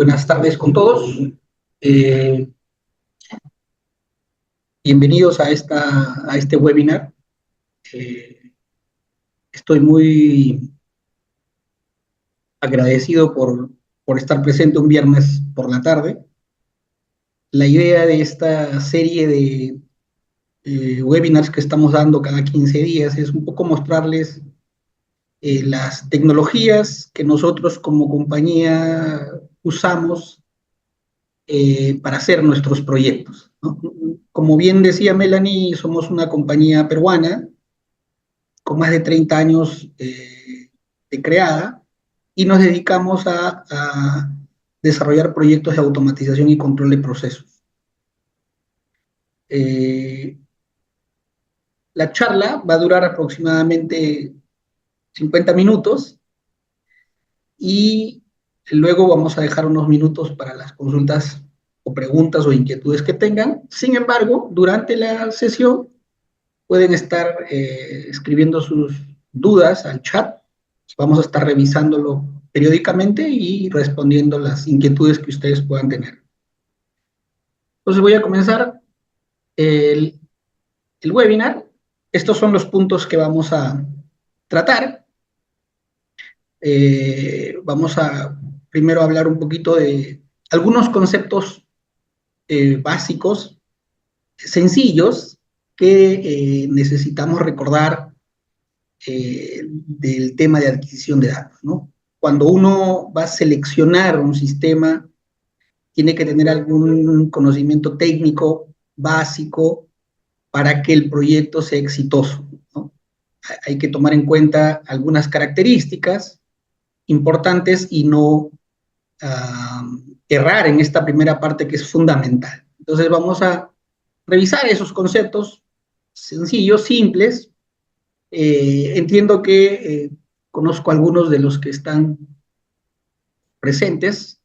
Buenas tardes con todos. Eh, Bienvenidos a este webinar. Eh, Estoy muy agradecido por estar presente un viernes por la tarde. La idea de esta serie de webinars que estamos dando cada 15 días es un poco mostrarles las tecnologías que nosotros como compañía usamos para hacer nuestros proyectos, ¿no? Como bien decía Melanie, somos una compañía peruana con más de 30 años de creada y nos dedicamos a desarrollar proyectos de automatización y control de procesos. La charla va a durar aproximadamente 50 minutos y luego vamos a dejar unos minutos para las consultas o preguntas o inquietudes que tengan. Sin embargo, durante la sesión pueden estar escribiendo sus dudas al chat. Vamos a estar revisándolo periódicamente y respondiendo las inquietudes que ustedes puedan tener. Entonces voy a comenzar el, el webinar. Estos son los puntos que vamos a tratar. Vamos a primero hablar un poquito de algunos conceptos básicos, sencillos, que necesitamos recordar del tema de adquisición de datos, ¿no? Cuando uno va a seleccionar un sistema, tiene que tener algún conocimiento técnico básico para que el proyecto sea exitoso, ¿no? Hay que tomar en cuenta algunas características importantes y no errar en esta primera parte que es fundamental. Entonces vamos a revisar esos conceptos sencillos, simples. Entiendo que conozco a algunos de los que están presentes.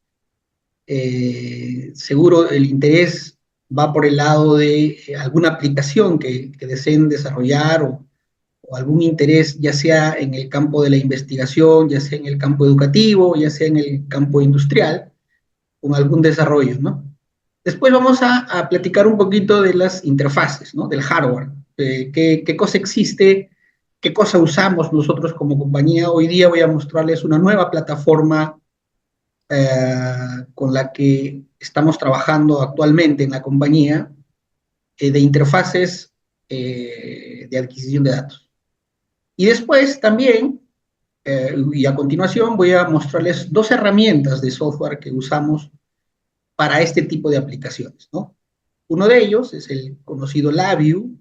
Seguro el interés va por el lado de alguna aplicación que deseen desarrollar o algún interés, ya sea en el campo de la investigación, ya sea en el campo educativo, ya sea en el campo industrial, con algún desarrollo, ¿no? Después vamos a platicar un poquito de las interfaces, ¿no? Del hardware, qué cosa existe, qué cosa usamos nosotros como compañía. Hoy día voy a mostrarles una nueva plataforma con la que estamos trabajando actualmente en la compañía de interfaces de adquisición de datos. Y después también, y a continuación, voy a mostrarles dos herramientas de software que usamos para este tipo de aplicaciones, ¿no? Uno de ellos es el conocido LabVIEW,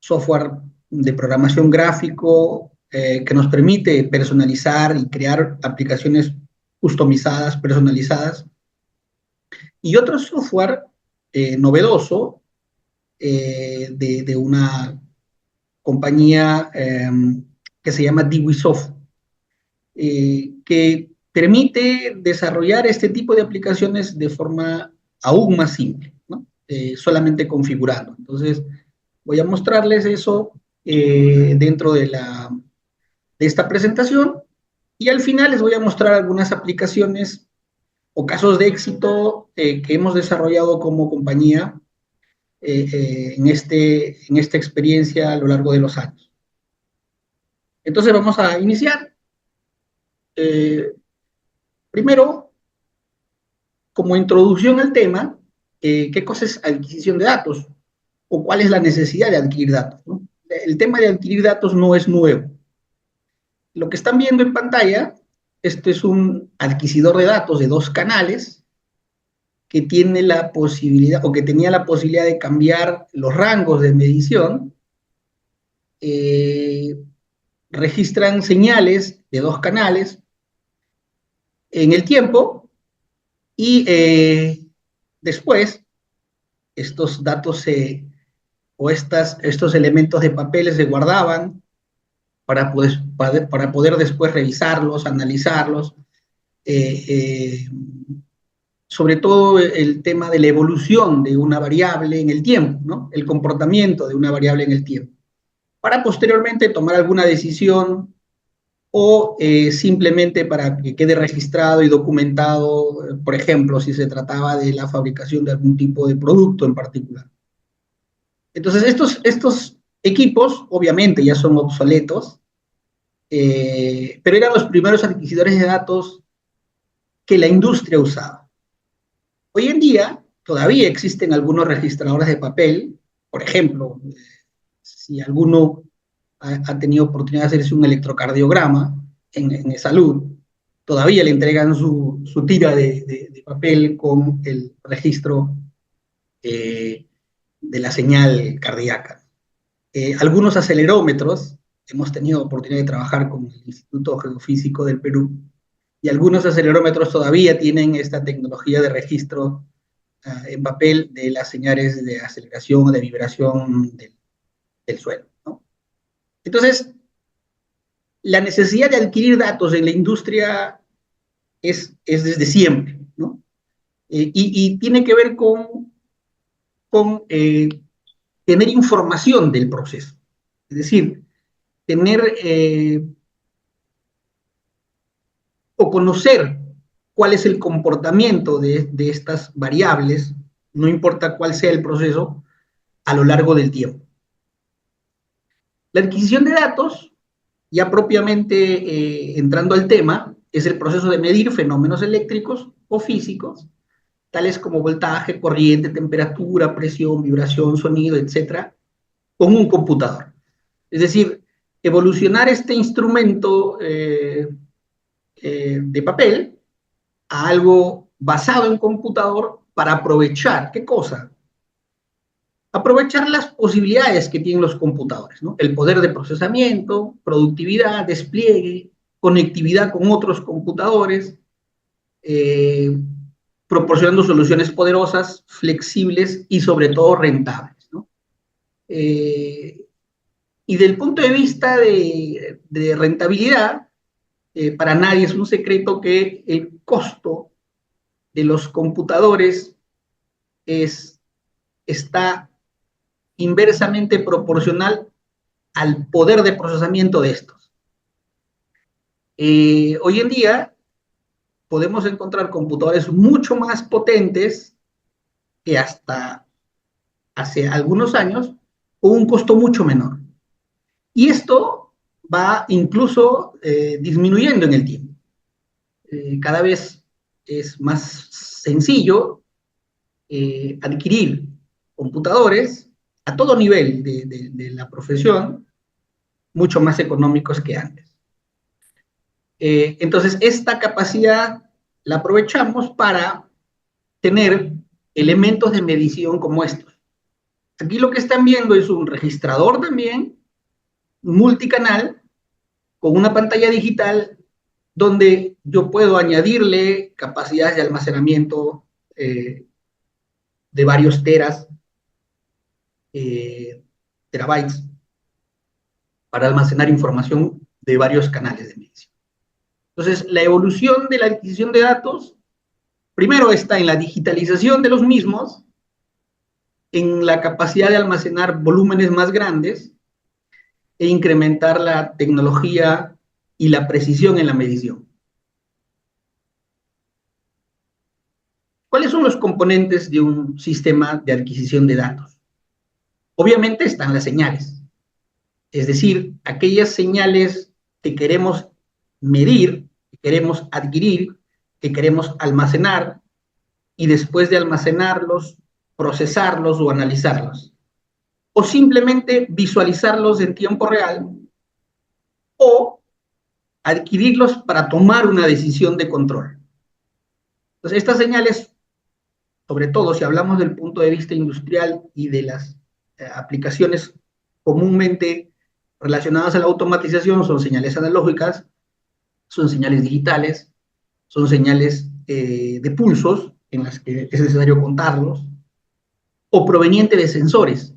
software de programación gráfico que nos permite personalizar y crear aplicaciones customizadas, personalizadas. Y otro software novedoso de una compañía que se llama DiwiSoft, que permite desarrollar este tipo de aplicaciones de forma aún más simple, ¿no? Solamente configurando. Entonces, voy a mostrarles eso dentro de esta presentación y al final les voy a mostrar algunas aplicaciones o casos de éxito que hemos desarrollado como compañía en esta experiencia a lo largo de los años. Entonces vamos a iniciar. Primero, como introducción al tema, ¿qué cosa es adquisición de datos? ¿O cuál es la necesidad de adquirir datos, ¿no? El tema de adquirir datos no es nuevo. Lo que están viendo en pantalla, este es un adquisidor de datos de 2 canales que tiene la posibilidad, o que tenía la posibilidad de cambiar los rangos de medición. Registran señales de 2 canales en el tiempo y después estos datos o estos elementos de papel se guardaban para poder después revisarlos, analizarlos, sobre todo el tema de la evolución de una variable en el tiempo, ¿no? El comportamiento de una variable en el tiempo, para posteriormente tomar alguna decisión o simplemente para que quede registrado y documentado, por ejemplo, si se trataba de la fabricación de algún tipo de producto en particular. Entonces, estos equipos obviamente ya son obsoletos, pero eran los primeros adquisidores de datos que la industria usaba. Hoy en día todavía existen algunos registradores de papel, por ejemplo, si alguno ha tenido oportunidad de hacerse un electrocardiograma en salud, todavía le entregan su tira de papel con el registro de la señal cardíaca. Algunos acelerómetros, hemos tenido oportunidad de trabajar con el Instituto Geofísico del Perú, y algunos acelerómetros todavía tienen esta tecnología de registro en papel de las señales de aceleración o de vibración del suelo, ¿no? Entonces, la necesidad de adquirir datos en la industria es desde siempre, ¿no? Y tiene que ver con tener información del proceso. Es decir, tener o conocer cuál es el comportamiento de estas variables, no importa cuál sea el proceso, a lo largo del tiempo. La adquisición de datos, ya propiamente entrando al tema, es el proceso de medir fenómenos eléctricos o físicos, tales como voltaje, corriente, temperatura, presión, vibración, sonido, etcétera, con un computador. Es decir, evolucionar este instrumento de papel a algo basado en computador para aprovechar, ¿qué cosa? Aprovechar las posibilidades que tienen los computadores, ¿no? El poder de procesamiento, productividad, despliegue, conectividad con otros computadores, eh, proporcionando soluciones poderosas, flexibles y sobre todo rentables, ¿no? Y del punto de vista de rentabilidad, para nadie es un secreto que el costo de los computadores está inversamente proporcional al poder de procesamiento de estos. Hoy en día podemos encontrar computadores mucho más potentes que hasta hace algunos años con un costo mucho menor. Y esto va incluso disminuyendo en el tiempo. Cada vez es más sencillo adquirir computadores a todo nivel de la profesión, mucho más económicos que antes. Entonces, esta capacidad la aprovechamos para tener elementos de medición como estos. Aquí lo que están viendo es un registrador también, multicanal, con una pantalla digital donde yo puedo añadirle capacidades de almacenamiento de varios terabytes, para almacenar información de varios canales de medición. Entonces, la evolución de la adquisición de datos, primero está en la digitalización de los mismos, en la capacidad de almacenar volúmenes más grandes e incrementar la tecnología y la precisión en la medición. ¿Cuáles son los componentes de un sistema de adquisición de datos? Obviamente están las señales, es decir, aquellas señales que queremos medir, que queremos adquirir, que queremos almacenar, y después de almacenarlos, procesarlos o analizarlos. O simplemente visualizarlos en tiempo real, o adquirirlos para tomar una decisión de control. Entonces, estas señales, sobre todo si hablamos del punto de vista industrial y de las aplicaciones comúnmente relacionadas a la automatización, son señales analógicas, son señales digitales, son señales de pulsos en las que es necesario contarlos, o proveniente de sensores,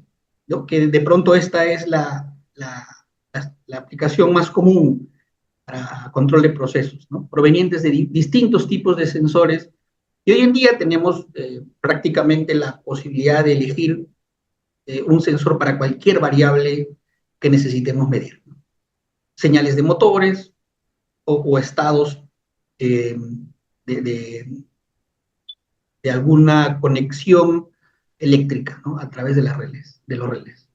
¿no? Que de pronto esta es la aplicación más común para control de procesos, ¿no? Provenientes de distintos tipos de sensores, y hoy en día tenemos prácticamente la posibilidad de elegir un sensor para cualquier variable que necesitemos medir, ¿no? Señales de motores, o estados eh, de, de, de alguna conexión eléctrica, ¿no? A través de las relés, de los relés.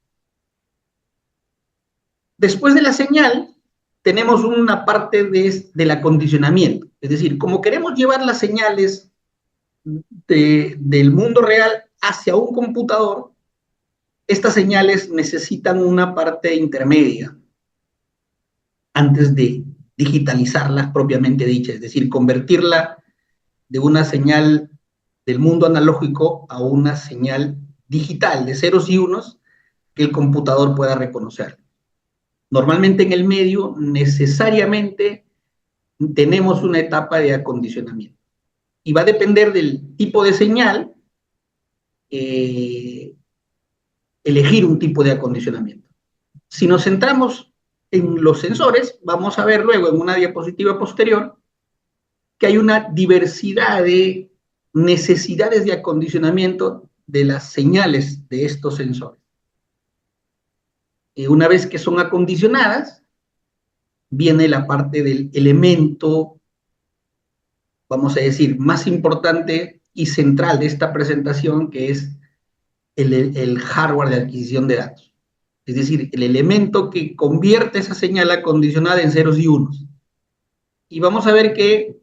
Después de la señal, tenemos una parte del acondicionamiento. Es decir, como queremos llevar las señales del mundo real hacia un computador, estas señales necesitan una parte intermedia antes de digitalizarlas propiamente dicha, es decir, convertirla de una señal del mundo analógico a una señal digital de ceros y unos que el computador pueda reconocer. Normalmente en el medio necesariamente tenemos una etapa de acondicionamiento y va a depender del tipo de señal elegir un tipo de acondicionamiento. Si nos centramos en los sensores, vamos a ver luego en una diapositiva posterior que hay una diversidad de necesidades de acondicionamiento de las señales de estos sensores. Una vez que son acondicionadas, viene la parte del elemento, vamos a decir, más importante y central de esta presentación, que es el hardware de adquisición de datos. Es decir, el elemento que convierte esa señal acondicionada en ceros y unos. Y vamos a ver que,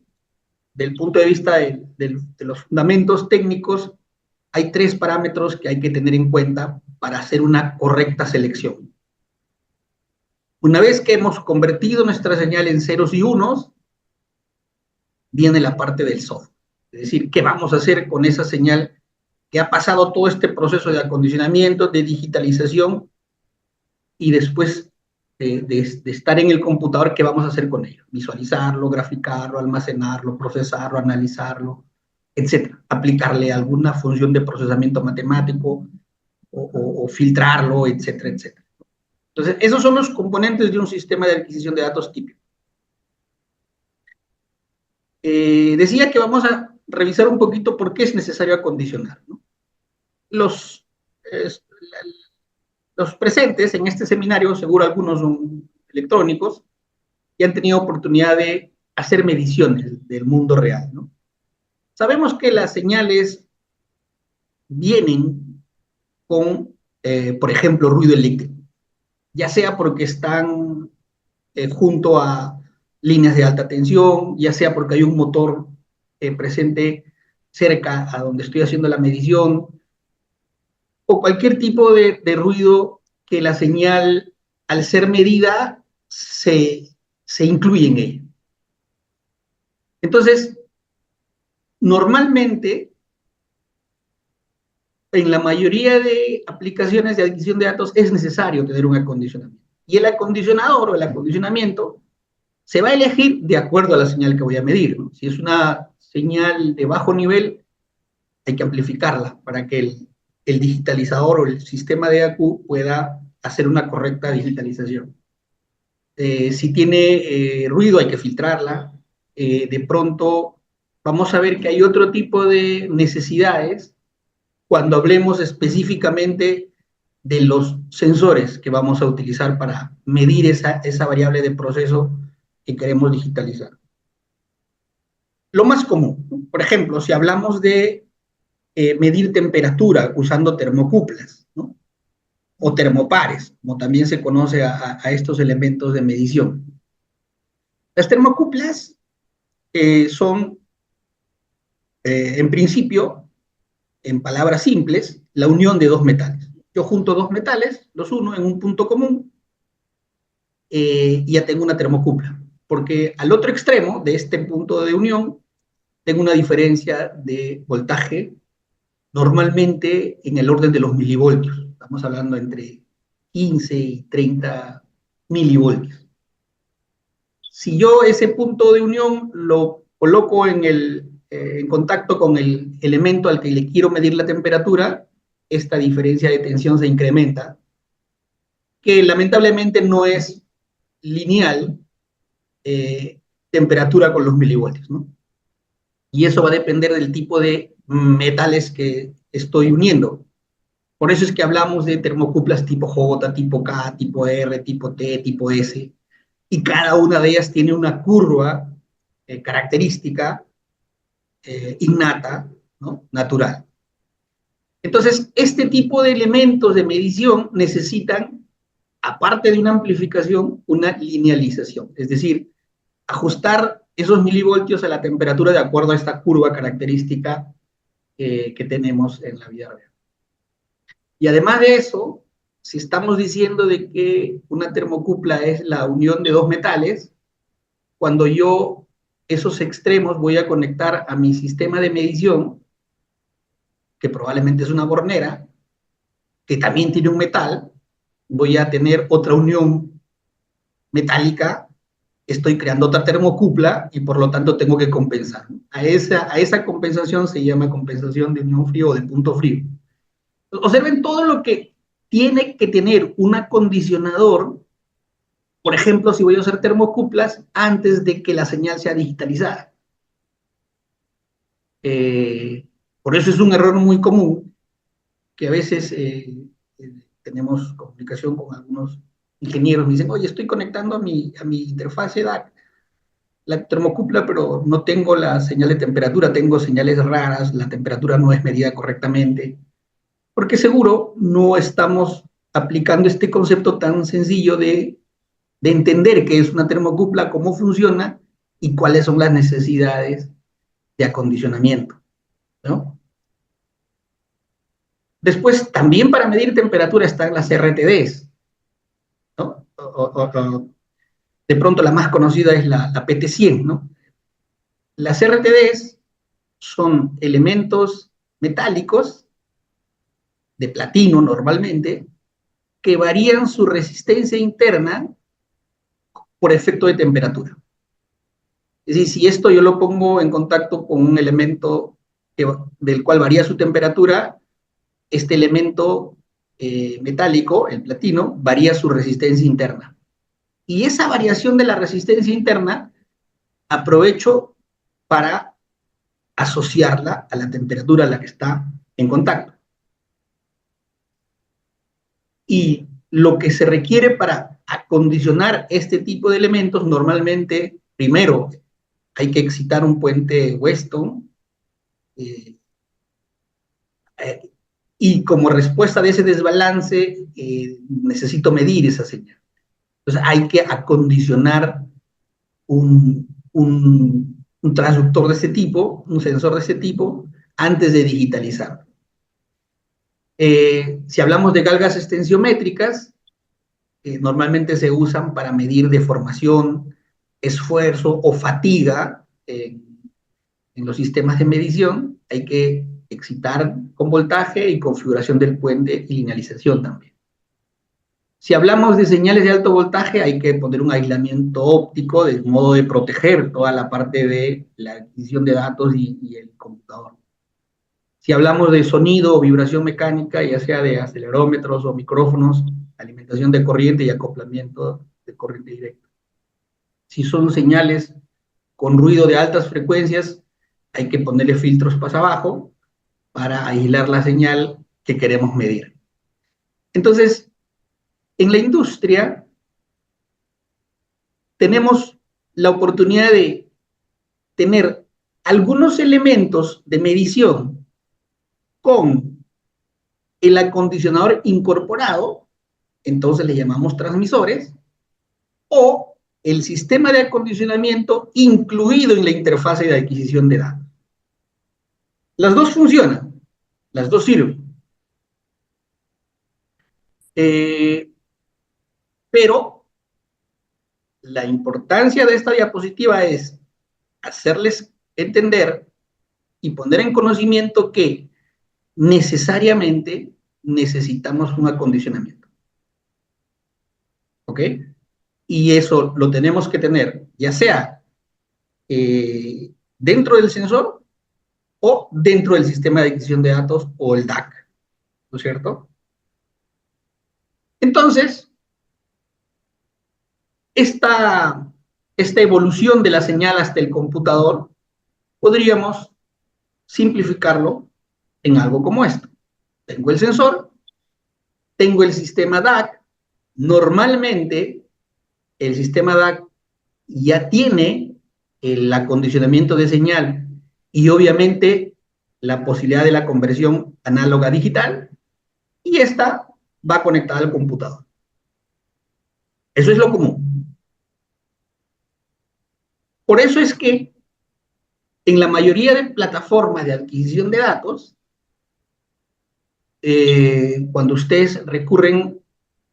del punto de vista de los fundamentos técnicos, hay 3 parámetros que hay que tener en cuenta para hacer una correcta selección. Una vez que hemos convertido nuestra señal en ceros y unos, viene la parte del software. Es decir, ¿qué vamos a hacer con esa señal que ha pasado todo este proceso de acondicionamiento, de digitalización, y después de estar en el computador, ¿qué vamos a hacer con ello? Visualizarlo, graficarlo, almacenarlo, procesarlo, analizarlo, etcétera. Aplicarle alguna función de procesamiento matemático o filtrarlo, etcétera, etcétera. Entonces, esos son los componentes de un sistema de adquisición de datos típico. Decía que vamos a revisar un poquito por qué es necesario acondicionar, ¿no? Los presentes en este seminario, seguro algunos son electrónicos, y han tenido oportunidad de hacer mediciones del mundo real, ¿no? Sabemos que las señales vienen con, por ejemplo, ruido eléctrico, ya sea porque están junto a líneas de alta tensión, ya sea porque hay un motor presente cerca a donde estoy haciendo la medición, o cualquier tipo de ruido que la señal, al ser medida, se incluye en ella. Entonces, normalmente, en la mayoría de aplicaciones de adquisición de datos es necesario tener un acondicionamiento. Y el acondicionador o el acondicionamiento se va a elegir de acuerdo a la señal que voy a medir, ¿no? Si es una señal de bajo nivel, hay que amplificarla para que el digitalizador o el sistema de AQ pueda hacer una correcta digitalización. Si tiene ruido, hay que filtrarla. De pronto, vamos a ver que hay otro tipo de necesidades cuando hablemos específicamente de los sensores que vamos a utilizar para medir esa variable de proceso que queremos digitalizar. Lo más común, por ejemplo, si hablamos de medir temperatura usando termocuplas, ¿no? O termopares, como también se conoce a estos elementos de medición. Las termocuplas son, en principio, en palabras simples, la unión de dos metales. Yo junto dos metales, los uno en un punto común, y ya tengo una termocupla, porque al otro extremo de este punto de unión tengo una diferencia de voltaje, normalmente en el orden de los milivoltios. Estamos hablando entre 15 y 30 milivoltios. Si yo ese punto de unión lo coloco en contacto con el elemento al que le quiero medir la temperatura, esta diferencia de tensión se incrementa, que lamentablemente no es lineal, temperatura con los milivoltios, ¿no? Y eso va a depender del tipo de metales que estoy uniendo. Por eso es que hablamos de termocuplas tipo J, tipo K, tipo R, tipo T, tipo S, y cada una de ellas tiene una curva característica innata, ¿no? Natural. Entonces, este tipo de elementos de medición necesitan, aparte de una amplificación, una linealización, es decir, ajustar esos milivoltios a la temperatura de acuerdo a esta curva característica que tenemos en la vida real. Y además de eso, si estamos diciendo de que una termocupla es la unión de dos metales, cuando yo esos extremos voy a conectar a mi sistema de medición, que probablemente es una bornera, que también tiene un metal, voy a tener otra unión metálica, estoy creando otra termocupla y por lo tanto tengo que compensar. A esa compensación se llama compensación de unión frío o de punto frío. Observen todo lo que tiene que tener un acondicionador, por ejemplo, si voy a hacer termocuplas antes de que la señal sea digitalizada. Por eso es un error muy común que a veces tenemos comunicación con algunos ingenieros, me dicen, oye, estoy conectando a mi interfase DAC, la termocupla, pero no tengo la señal de temperatura, tengo señales raras, la temperatura no es medida correctamente, porque seguro no estamos aplicando este concepto tan sencillo de entender qué es una termocupla, cómo funciona y cuáles son las necesidades de acondicionamiento, ¿no? Después, también para medir temperatura están las RTDs, ¿no? De pronto la más conocida es la PT100, ¿no? Las RTDs son elementos metálicos de platino normalmente que varían su resistencia interna por efecto de temperatura. Es decir, si esto yo lo pongo en contacto con un elemento del cual varía su temperatura, este elemento metálico, el platino, varía su resistencia interna. Y esa variación de la resistencia interna aprovecho para asociarla a la temperatura a la que está en contacto. Y lo que se requiere para acondicionar este tipo de elementos, normalmente, primero, hay que excitar un puente Weston, eh, eh, y como respuesta de ese desbalance, necesito medir esa señal. Entonces hay que acondicionar un transductor de este tipo, un sensor de este tipo, antes de digitalizarlo. Si hablamos de galgas extensiométricas, normalmente se usan para medir deformación, esfuerzo o fatiga en los sistemas de medición. Hay que excitar con voltaje y configuración del puente y linealización también. Si hablamos de señales de alto voltaje, hay que poner un aislamiento óptico de modo de proteger toda la parte de la adquisición de datos y el computador. Si hablamos de sonido o vibración mecánica, ya sea de acelerómetros o micrófonos, alimentación de corriente y acoplamiento de corriente directa. Si son señales con ruido de altas frecuencias, hay que ponerle filtros para abajo para aislar la señal que queremos medir. Entonces, en la industria tenemos la oportunidad de tener algunos elementos de medición con el acondicionador incorporado, entonces le llamamos transmisores, o el sistema de acondicionamiento incluido en la interfase de adquisición de datos. Las dos funcionan, las dos sirven. Pero la importancia de esta diapositiva es hacerles entender y poner en conocimiento que necesariamente necesitamos un acondicionamiento. ¿Ok? Y eso lo tenemos que tener, ya sea dentro del sensor o dentro del sistema de adquisición de datos o el DAC, ¿no es cierto? Entonces, esta evolución de la señal hasta el computador, podríamos simplificarlo en algo como esto. Tengo el sensor, tengo el sistema DAC, normalmente el sistema DAC ya tiene el acondicionamiento de señal y obviamente la posibilidad de la conversión análoga a digital, y esta va conectada al computador. Eso es lo común. Por eso es que en la mayoría de plataformas de adquisición de datos, cuando ustedes recurren,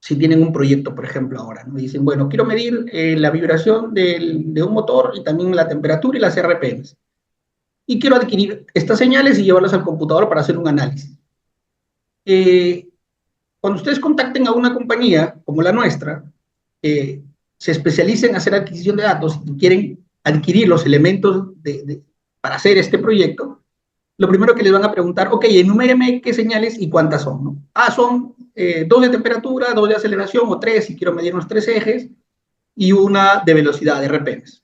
si tienen un proyecto, por ejemplo, ahora, ¿no? Dicen, bueno, quiero medir la vibración de un motor y también la temperatura y las RPMs. Y quiero adquirir estas señales y llevarlas al computador para hacer un análisis. Cuando ustedes contacten a una compañía como la nuestra, se especializa en hacer adquisición de datos y quieren adquirir los elementos para hacer este proyecto, lo primero que les van a preguntar, ok, enuméreme qué señales y cuántas son, ¿no? Son 2 de temperatura, 2 de aceleración o 3 si quiero medir los 3 ejes y una de velocidad de RPMs.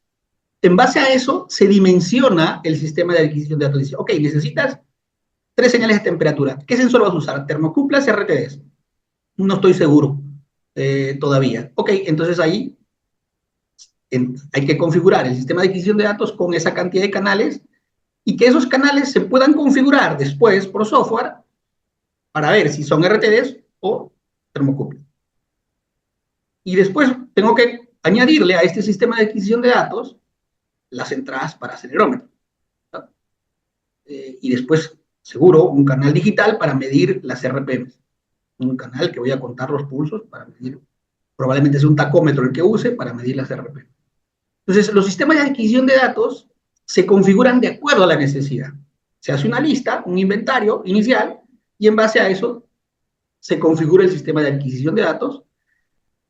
En base a eso se dimensiona el sistema de adquisición de datos. Dice, ok, necesitas 3 señales de temperatura. ¿Qué sensor vas a usar? ¿Termocuplas, RTDs? No estoy seguro todavía. Ok, entonces ahí hay que configurar el sistema de adquisición de datos con esa cantidad de canales y que esos canales se puedan configurar después por software para ver si son RTDs o termocuplas. Y después tengo que añadirle a este sistema de adquisición de datos las entradas para acelerómetro. Y después, seguro, un canal digital para medir las RPMs. Un canal que voy a contar los pulsos para medir, probablemente es un tacómetro el que use para medir las RPMs. Entonces, los sistemas de adquisición de datos se configuran de acuerdo a la necesidad. Se hace una lista, un inventario inicial, y en base a eso se configura el sistema de adquisición de datos.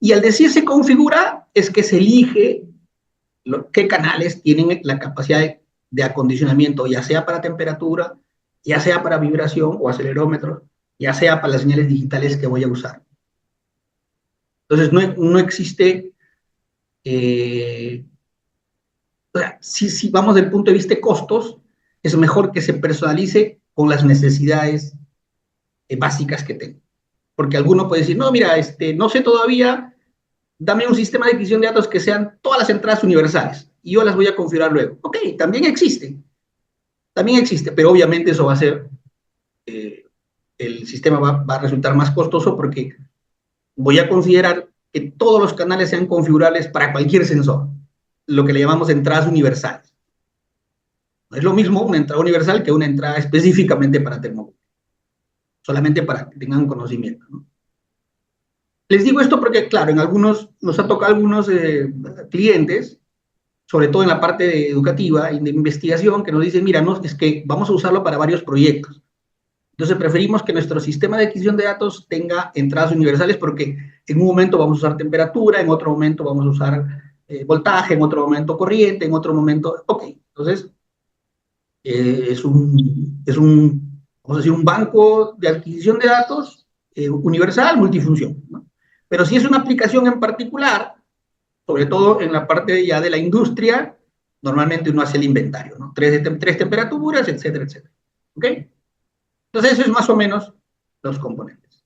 Y al decir se configura, es que se elige qué canales tienen la capacidad de acondicionamiento, ya sea para temperatura, ya sea para vibración o acelerómetro, ya sea para las señales digitales que voy a usar. Entonces, no existe... o sea, si vamos del punto de vista de costos, es mejor que se personalice con las necesidades básicas que tengo. Porque alguno puede decir, no, mira, no sé todavía, dame un sistema de adquisición de datos que sean todas las entradas universales y yo las voy a configurar luego. Ok, también existe, pero obviamente eso va a ser, el sistema va a resultar más costoso porque voy a considerar que todos los canales sean configurables para cualquier sensor, lo que le llamamos entradas universales. No es lo mismo una entrada universal que una entrada específicamente para termocupla, solamente para que tengan conocimiento, ¿no? Les digo esto porque, claro, nos ha tocado algunos clientes, sobre todo en la parte educativa y de investigación, que nos dicen, mira, no, es que vamos a usarlo para varios proyectos. Entonces preferimos que nuestro sistema de adquisición de datos tenga entradas universales porque en un momento vamos a usar temperatura, en otro momento vamos a usar voltaje, en otro momento corriente, en otro momento... Ok, entonces vamos a decir, un banco de adquisición de datos universal, multifunción, ¿no? Pero si es una aplicación en particular, sobre todo en la parte ya de la industria, normalmente uno hace el inventario, ¿no? Tres temperaturas, etcétera, etcétera. ¿Ok? Entonces, eso es más o menos los componentes.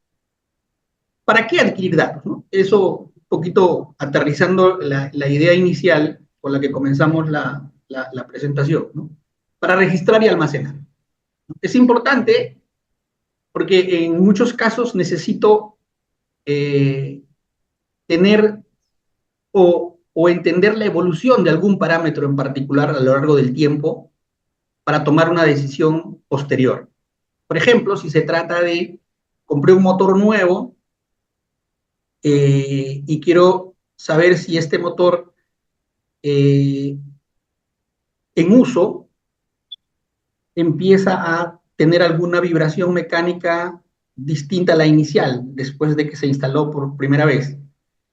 ¿Para qué adquirir datos, no? Eso, un poquito aterrizando la idea inicial con la que comenzamos la presentación, ¿no? Para registrar y almacenar. Es importante porque en muchos casos necesito tener o entender la evolución de algún parámetro en particular a lo largo del tiempo para tomar una decisión posterior. Por ejemplo, si se trata de, compré un motor nuevo y quiero saber si este motor en uso empieza a tener alguna vibración mecánica distinta a la inicial, después de que se instaló por primera vez.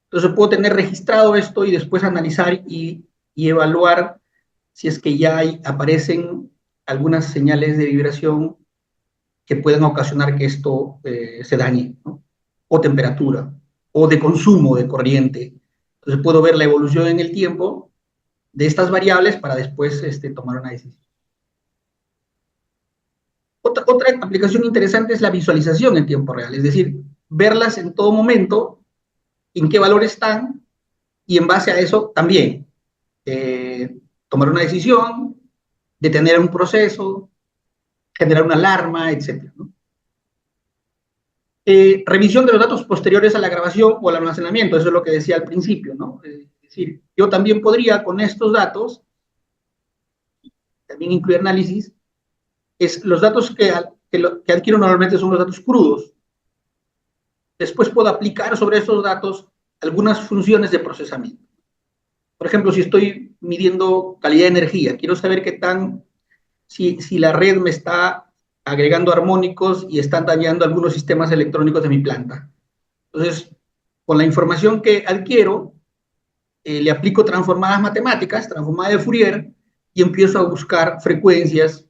Entonces puedo tener registrado esto y después analizar y evaluar si es que ya aparecen algunas señales de vibración que pueden ocasionar que esto se dañe, ¿no? O temperatura, o de consumo de corriente. Entonces puedo ver la evolución en el tiempo de estas variables para después tomar una decisión. Otra aplicación interesante es la visualización en tiempo real, es decir, verlas en todo momento, en qué valor están, y en base a eso también tomar una decisión, detener un proceso, generar una alarma, etc. ¿no? Revisión de los datos posteriores a la grabación o al almacenamiento, eso es lo que decía al principio, ¿no? Es decir, yo también podría con estos datos, también incluir análisis, es los datos que adquiero normalmente son los datos crudos. Después puedo aplicar sobre esos datos algunas funciones de procesamiento. Por ejemplo, si estoy midiendo calidad de energía, quiero saber si la red me está agregando armónicos y están dañando algunos sistemas electrónicos de mi planta. Entonces, con la información que adquiero, le aplico transformadas matemáticas, transformada de Fourier, y empiezo a buscar frecuencias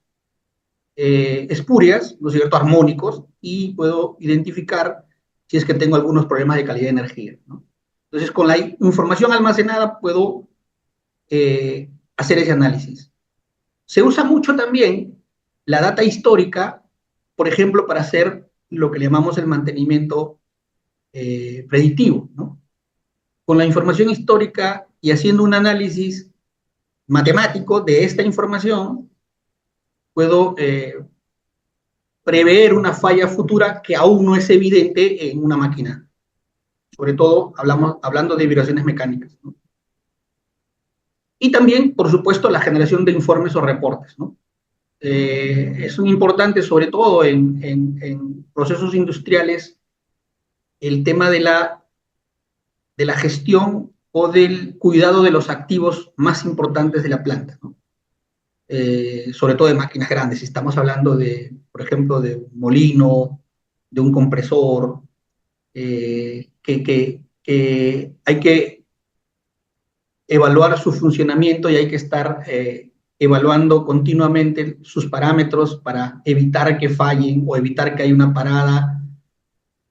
espurias, ¿no es cierto?, armónicos, y puedo identificar si es que tengo algunos problemas de calidad de energía, ¿no? Entonces, con la información almacenada puedo hacer ese análisis. Se usa mucho también la data histórica, por ejemplo, para hacer lo que le llamamos el mantenimiento predictivo, ¿no? Con la información histórica y haciendo un análisis matemático de esta información, puedo prever una falla futura que aún no es evidente en una máquina. Sobre todo hablando de vibraciones mecánicas, ¿no? Y también, por supuesto, la generación de informes o reportes, ¿no? Es un importante, sobre todo en procesos industriales, el tema de la gestión o del cuidado de los activos más importantes de la planta, ¿no? Sobre todo de máquinas grandes. Si estamos hablando por ejemplo, de un molino, de un compresor, que hay que evaluar su funcionamiento y hay que estar evaluando continuamente sus parámetros para evitar que fallen o evitar que haya una parada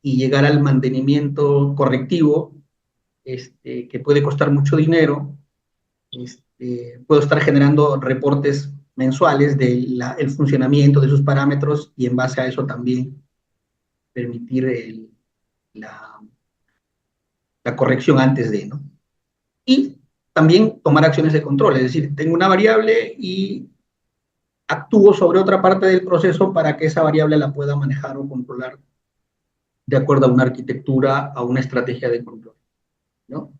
y llegar al mantenimiento correctivo, que puede costar mucho dinero. Puedo estar generando reportes mensuales del funcionamiento de sus parámetros y en base a eso también permitir la, la corrección antes de, ¿no? Y también tomar acciones de control, es decir, tengo una variable y actúo sobre otra parte del proceso para que esa variable la pueda manejar o controlar de acuerdo a una arquitectura, a una estrategia de control, ¿no?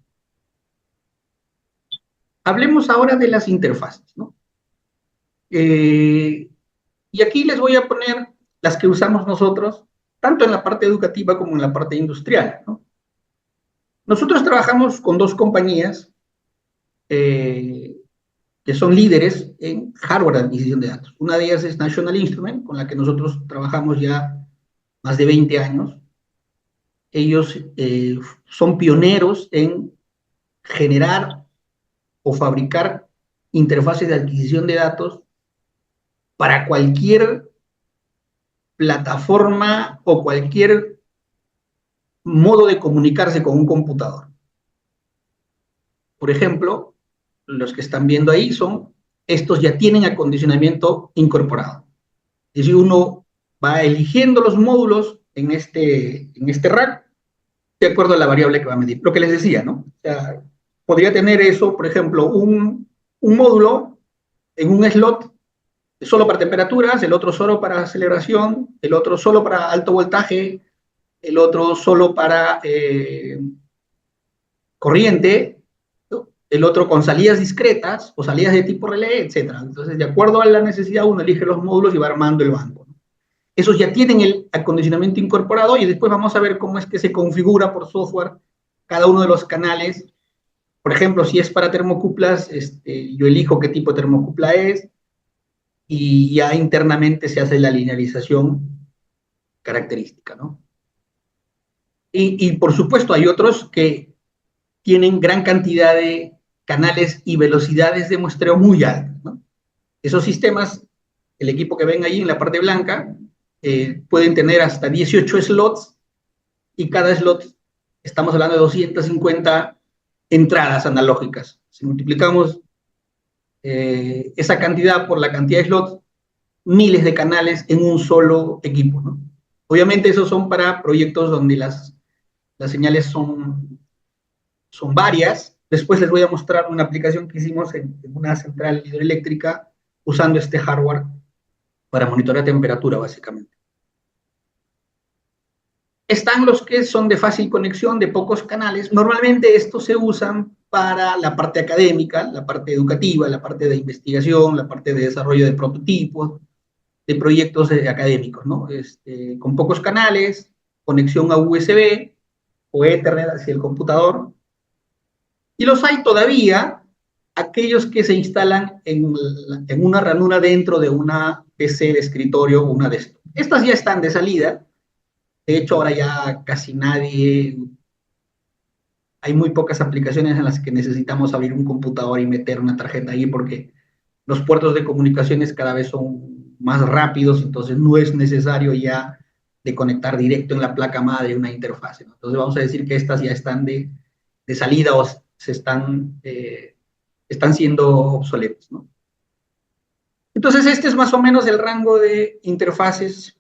Hablemos ahora de las interfaces, ¿no? Y aquí les voy a poner las que usamos nosotros, tanto en la parte educativa como en la parte industrial, ¿no? Nosotros trabajamos con dos compañías que son líderes en hardware de adquisición de datos. Una de ellas es National Instrument, con la que nosotros trabajamos ya más de 20 años. Ellos son pioneros en generar o fabricar interfaces de adquisición de datos para cualquier plataforma o cualquier modo de comunicarse con un computador. Por ejemplo, los que están viendo ahí estos ya tienen acondicionamiento incorporado. Es decir, uno va eligiendo los módulos en este rack de acuerdo a la variable que va a medir. Lo que les decía, ¿no? O sea, podría tener eso, por ejemplo, un módulo en un slot solo para temperaturas, el otro solo para aceleración, el otro solo para alto voltaje, el otro solo para corriente, ¿no? El otro con salidas discretas o salidas de tipo relé, etc. Entonces, de acuerdo a la necesidad, uno elige los módulos y va armando el banco, ¿no? Esos ya tienen el acondicionamiento incorporado y después vamos a ver cómo es que se configura por software cada uno de los canales. Por ejemplo, si es para termocuplas, yo elijo qué tipo de termocupla es y ya internamente se hace la linealización característica, ¿no? Y por supuesto hay otros que tienen gran cantidad de canales y velocidades de muestreo muy altas, ¿no? Esos sistemas, el equipo que ven ahí en la parte blanca, pueden tener hasta 18 slots y cada slot, estamos hablando de 250 entradas analógicas. Si multiplicamos esa cantidad por la cantidad de slots, miles de canales en un solo equipo, ¿no? Obviamente esos son para proyectos donde las señales son varias Después les voy a mostrar una aplicación que hicimos en una central hidroeléctrica usando este hardware para monitorear temperatura, básicamente. Están los que son de fácil conexión, de pocos canales. Normalmente estos se usan para la parte académica, la parte educativa, la parte de investigación, la parte de desarrollo de prototipos, de proyectos académicos, ¿no? Con pocos canales, conexión a USB o Ethernet hacia el computador. Y los hay todavía, aquellos que se instalan en una ranura dentro de una PC de escritorio o una desktop. Estas ya están de salida. De hecho, ahora ya casi nadie, hay muy pocas aplicaciones en las que necesitamos abrir un computador y meter una tarjeta ahí porque los puertos de comunicaciones cada vez son más rápidos, entonces no es necesario ya de conectar directo en la placa madre una interfase, ¿no? Entonces vamos a decir que estas ya están de salida o se están siendo obsoletas, ¿no? Entonces este es más o menos el rango de interfaces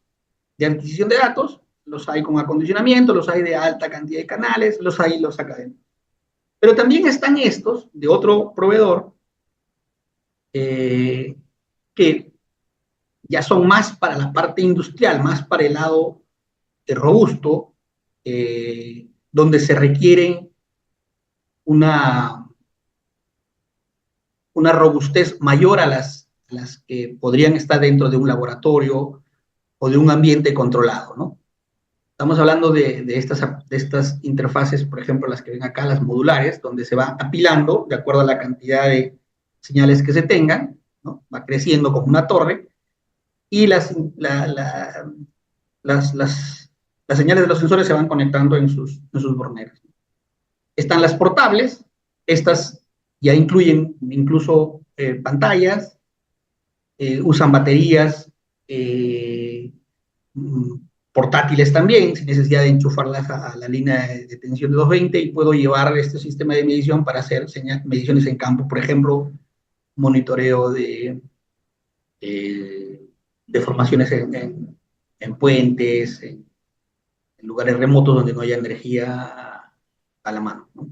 de adquisición de datos. Los hay con acondicionamiento, los hay de alta cantidad de canales, los hay los académicos. Pero también están estos de otro proveedor que ya son más para la parte industrial, más para el lado robusto, donde se requiere una, una robustez mayor a las que podrían estar dentro de un laboratorio o de un ambiente controlado, ¿no? Estamos hablando de estas interfaces, por ejemplo, las que ven acá, las modulares, donde se va apilando de acuerdo a la cantidad de señales que se tengan, ¿no? Va creciendo como una torre, y las, las, las señales de los sensores se van conectando en sus borneras. Están las portables, estas ya incluyen incluso pantallas, usan baterías, portátiles también, sin necesidad de enchufarlas a la línea de tensión de 220, y puedo llevar este sistema de medición para hacer mediciones en campo, por ejemplo, monitoreo de formaciones en puentes, en lugares remotos donde no haya energía a la mano, ¿no?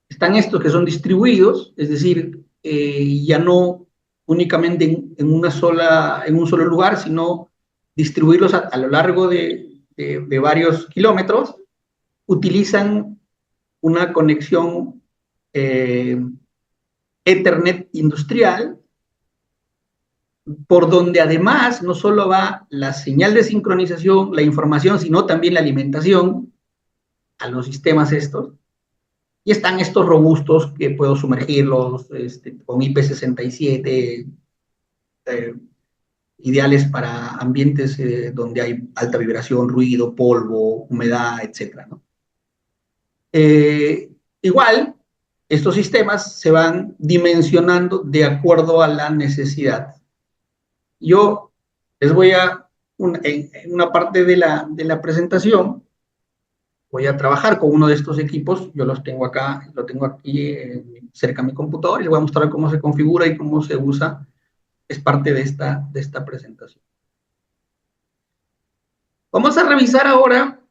Están estos que son distribuidos, es decir, ya no únicamente en un solo lugar, sino distribuirlos a lo largo de varios kilómetros. Utilizan una conexión Ethernet industrial, por donde además no solo va la señal de sincronización, la información, sino también la alimentación a los sistemas estos. Y están estos robustos que puedo sumergirlos con IP67, ideales para ambientes donde hay alta vibración, ruido, polvo, humedad, etc., ¿no? Igual, estos sistemas se van dimensionando de acuerdo a la necesidad. Yo les voy en una parte de la presentación, voy a trabajar con uno de estos equipos. Yo los tengo acá, lo tengo aquí cerca de mi computador, y les voy a mostrar cómo se configura y cómo se usa. Es parte de esta presentación. Vamos a revisar ahora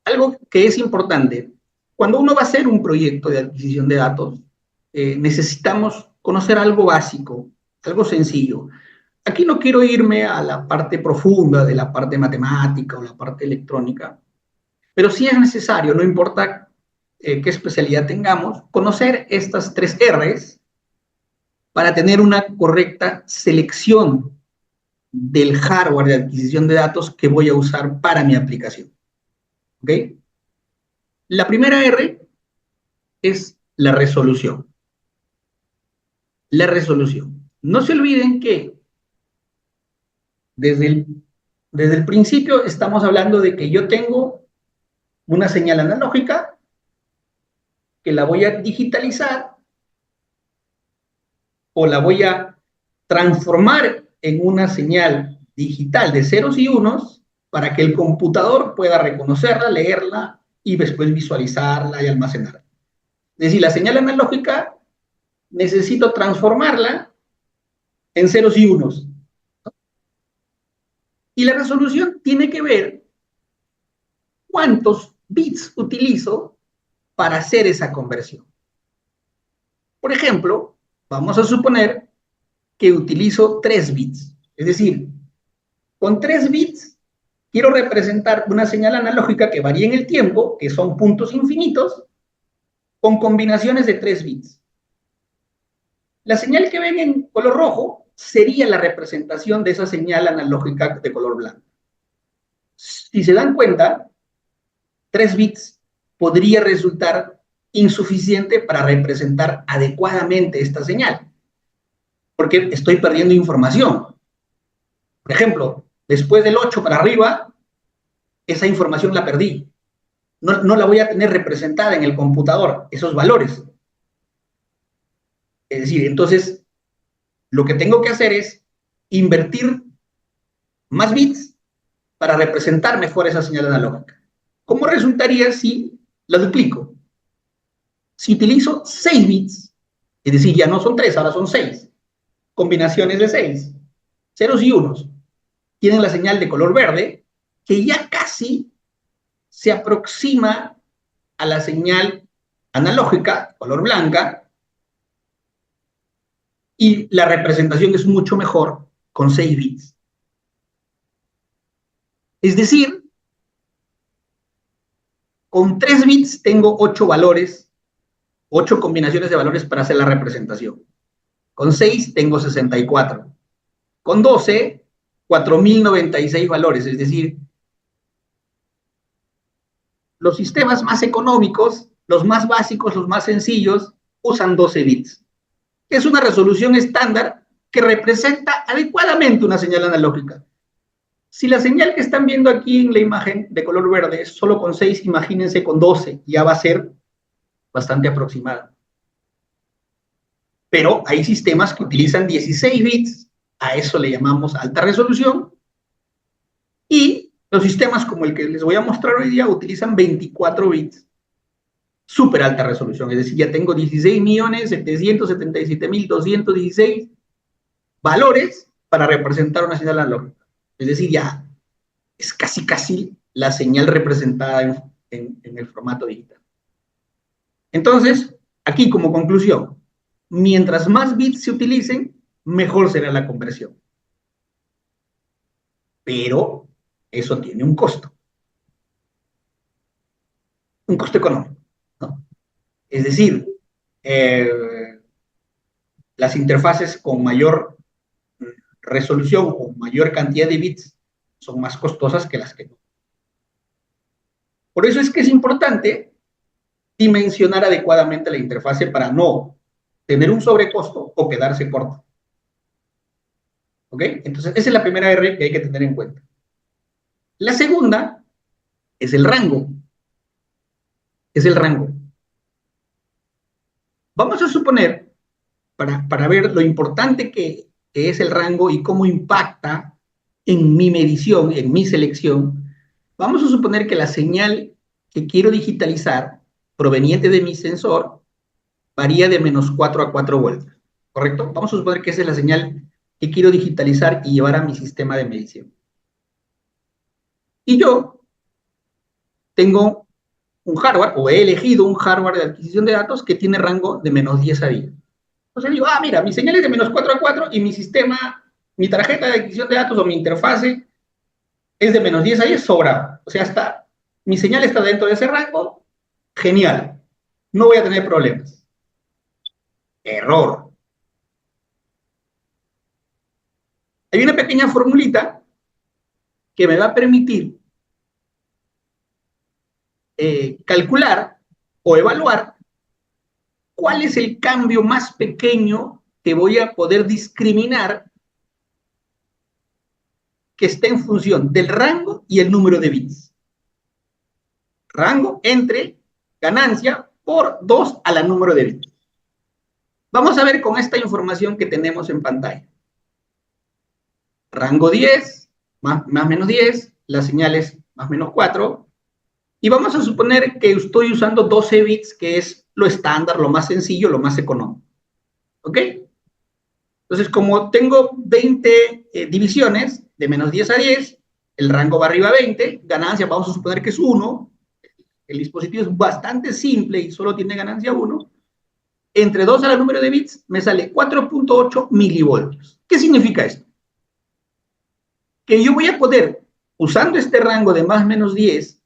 algo que es importante. Cuando uno va a hacer un proyecto de adquisición de datos, necesitamos conocer algo básico, algo sencillo. Aquí no quiero irme a la parte profunda de la parte matemática o la parte electrónica, pero sí es necesario, no importa qué especialidad tengamos, conocer estas tres R's para tener una correcta selección del hardware de adquisición de datos que voy a usar para mi aplicación. ¿Ok? La primera R es la resolución. La resolución. No se olviden que desde el principio estamos hablando de que yo tengo una señal analógica que la voy a digitalizar o la voy a transformar en una señal digital de ceros y unos para que el computador pueda reconocerla, leerla y después visualizarla y almacenarla. Es decir, la señal analógica necesito transformarla en ceros y unos. Y la resolución tiene que ver cuántos bits utilizo para hacer esa conversión. Por ejemplo, vamos a suponer que utilizo 3 bits. Es decir, con 3 bits quiero representar una señal analógica que varía en el tiempo, que son puntos infinitos, con combinaciones de 3 bits. La señal que ven en color rojo sería la representación de esa señal analógica de color blanco. Si se dan cuenta, 3 bits podría resultar insuficiente para representar adecuadamente esta señal, porque estoy perdiendo información. Por ejemplo, después del 8 para arriba, esa información la perdí. No la voy a tener representada en el computador, esos valores. Es decir, entonces, lo que tengo que hacer es invertir más bits para representar mejor esa señal analógica. ¿Cómo resultaría si la duplico? Si utilizo 6 bits, es decir, ya no son 3, ahora son 6, combinaciones de 6, ceros y unos, tienen la señal de color verde, que ya casi se aproxima a la señal analógica, color blanca, y la representación es mucho mejor con 6 bits. Es decir, con 3 bits tengo 8 valores, 8 combinaciones de valores para hacer la representación. Con 6 tengo 64. Con 12, 4096 valores, es decir, los sistemas más económicos, los más básicos, los más sencillos, usan 12 bits. Es una resolución estándar que representa adecuadamente una señal analógica. Si la señal que están viendo aquí en la imagen de color verde es solo con 6, imagínense con 12, ya va a ser bastante aproximada. Pero hay sistemas que utilizan 16 bits, a eso le llamamos alta resolución, y los sistemas como el que les voy a mostrar hoy día utilizan 24 bits, súper alta resolución, es decir, ya tengo 16.777.216 valores para representar una señal analógica. Es decir, ya es casi la señal representada en el formato digital. Entonces, aquí como conclusión, mientras más bits se utilicen, mejor será la conversión. Pero eso tiene un costo económico, ¿no? Es decir, las interfaces con mayor resolución o mayor cantidad de bits son más costosas que las que no. Por eso es que es importante dimensionar adecuadamente la interfase para no tener un sobrecosto o quedarse corto. ¿Ok? Entonces, esa es la primera R que hay que tener en cuenta. La segunda es el rango. Es el rango. Vamos a suponer, para ver lo importante que es el rango y cómo impacta en mi medición, en mi selección, vamos a suponer que la señal que quiero digitalizar proveniente de mi sensor varía de -4 a 4 voltios, ¿correcto? Vamos a suponer que esa es la señal que quiero digitalizar y llevar a mi sistema de medición. Y yo tengo un hardware, o he elegido un hardware de adquisición de datos que tiene rango de -10 a 10. Entonces digo, mira, mi señal es de -4 a 4 y mi sistema, mi tarjeta de adquisición de datos o mi interfase es de -10 a 10, sobra. O sea, mi señal está dentro de ese rango, genial. No voy a tener problemas. Error. Hay una pequeña formulita que me va a permitir calcular o evaluar cuál es el cambio más pequeño que voy a poder discriminar que esté en función del rango y el número de bits. Rango entre ganancia por 2 a la número de bits. Vamos a ver con esta información que tenemos en pantalla. Rango 10, más menos 10, la señal es más menos 4, y vamos a suponer que estoy usando 12 bits, que es lo estándar, lo más sencillo, lo más económico. ¿Ok? Entonces, como tengo 20 divisiones, de -10 a 10, el rango va arriba a 20, ganancia vamos a suponer que es 1, el dispositivo es bastante simple y solo tiene ganancia 1, entre 2 a la número de bits me sale 4.8 milivoltios. ¿Qué significa esto? Que yo voy a poder, usando este rango de más menos 10,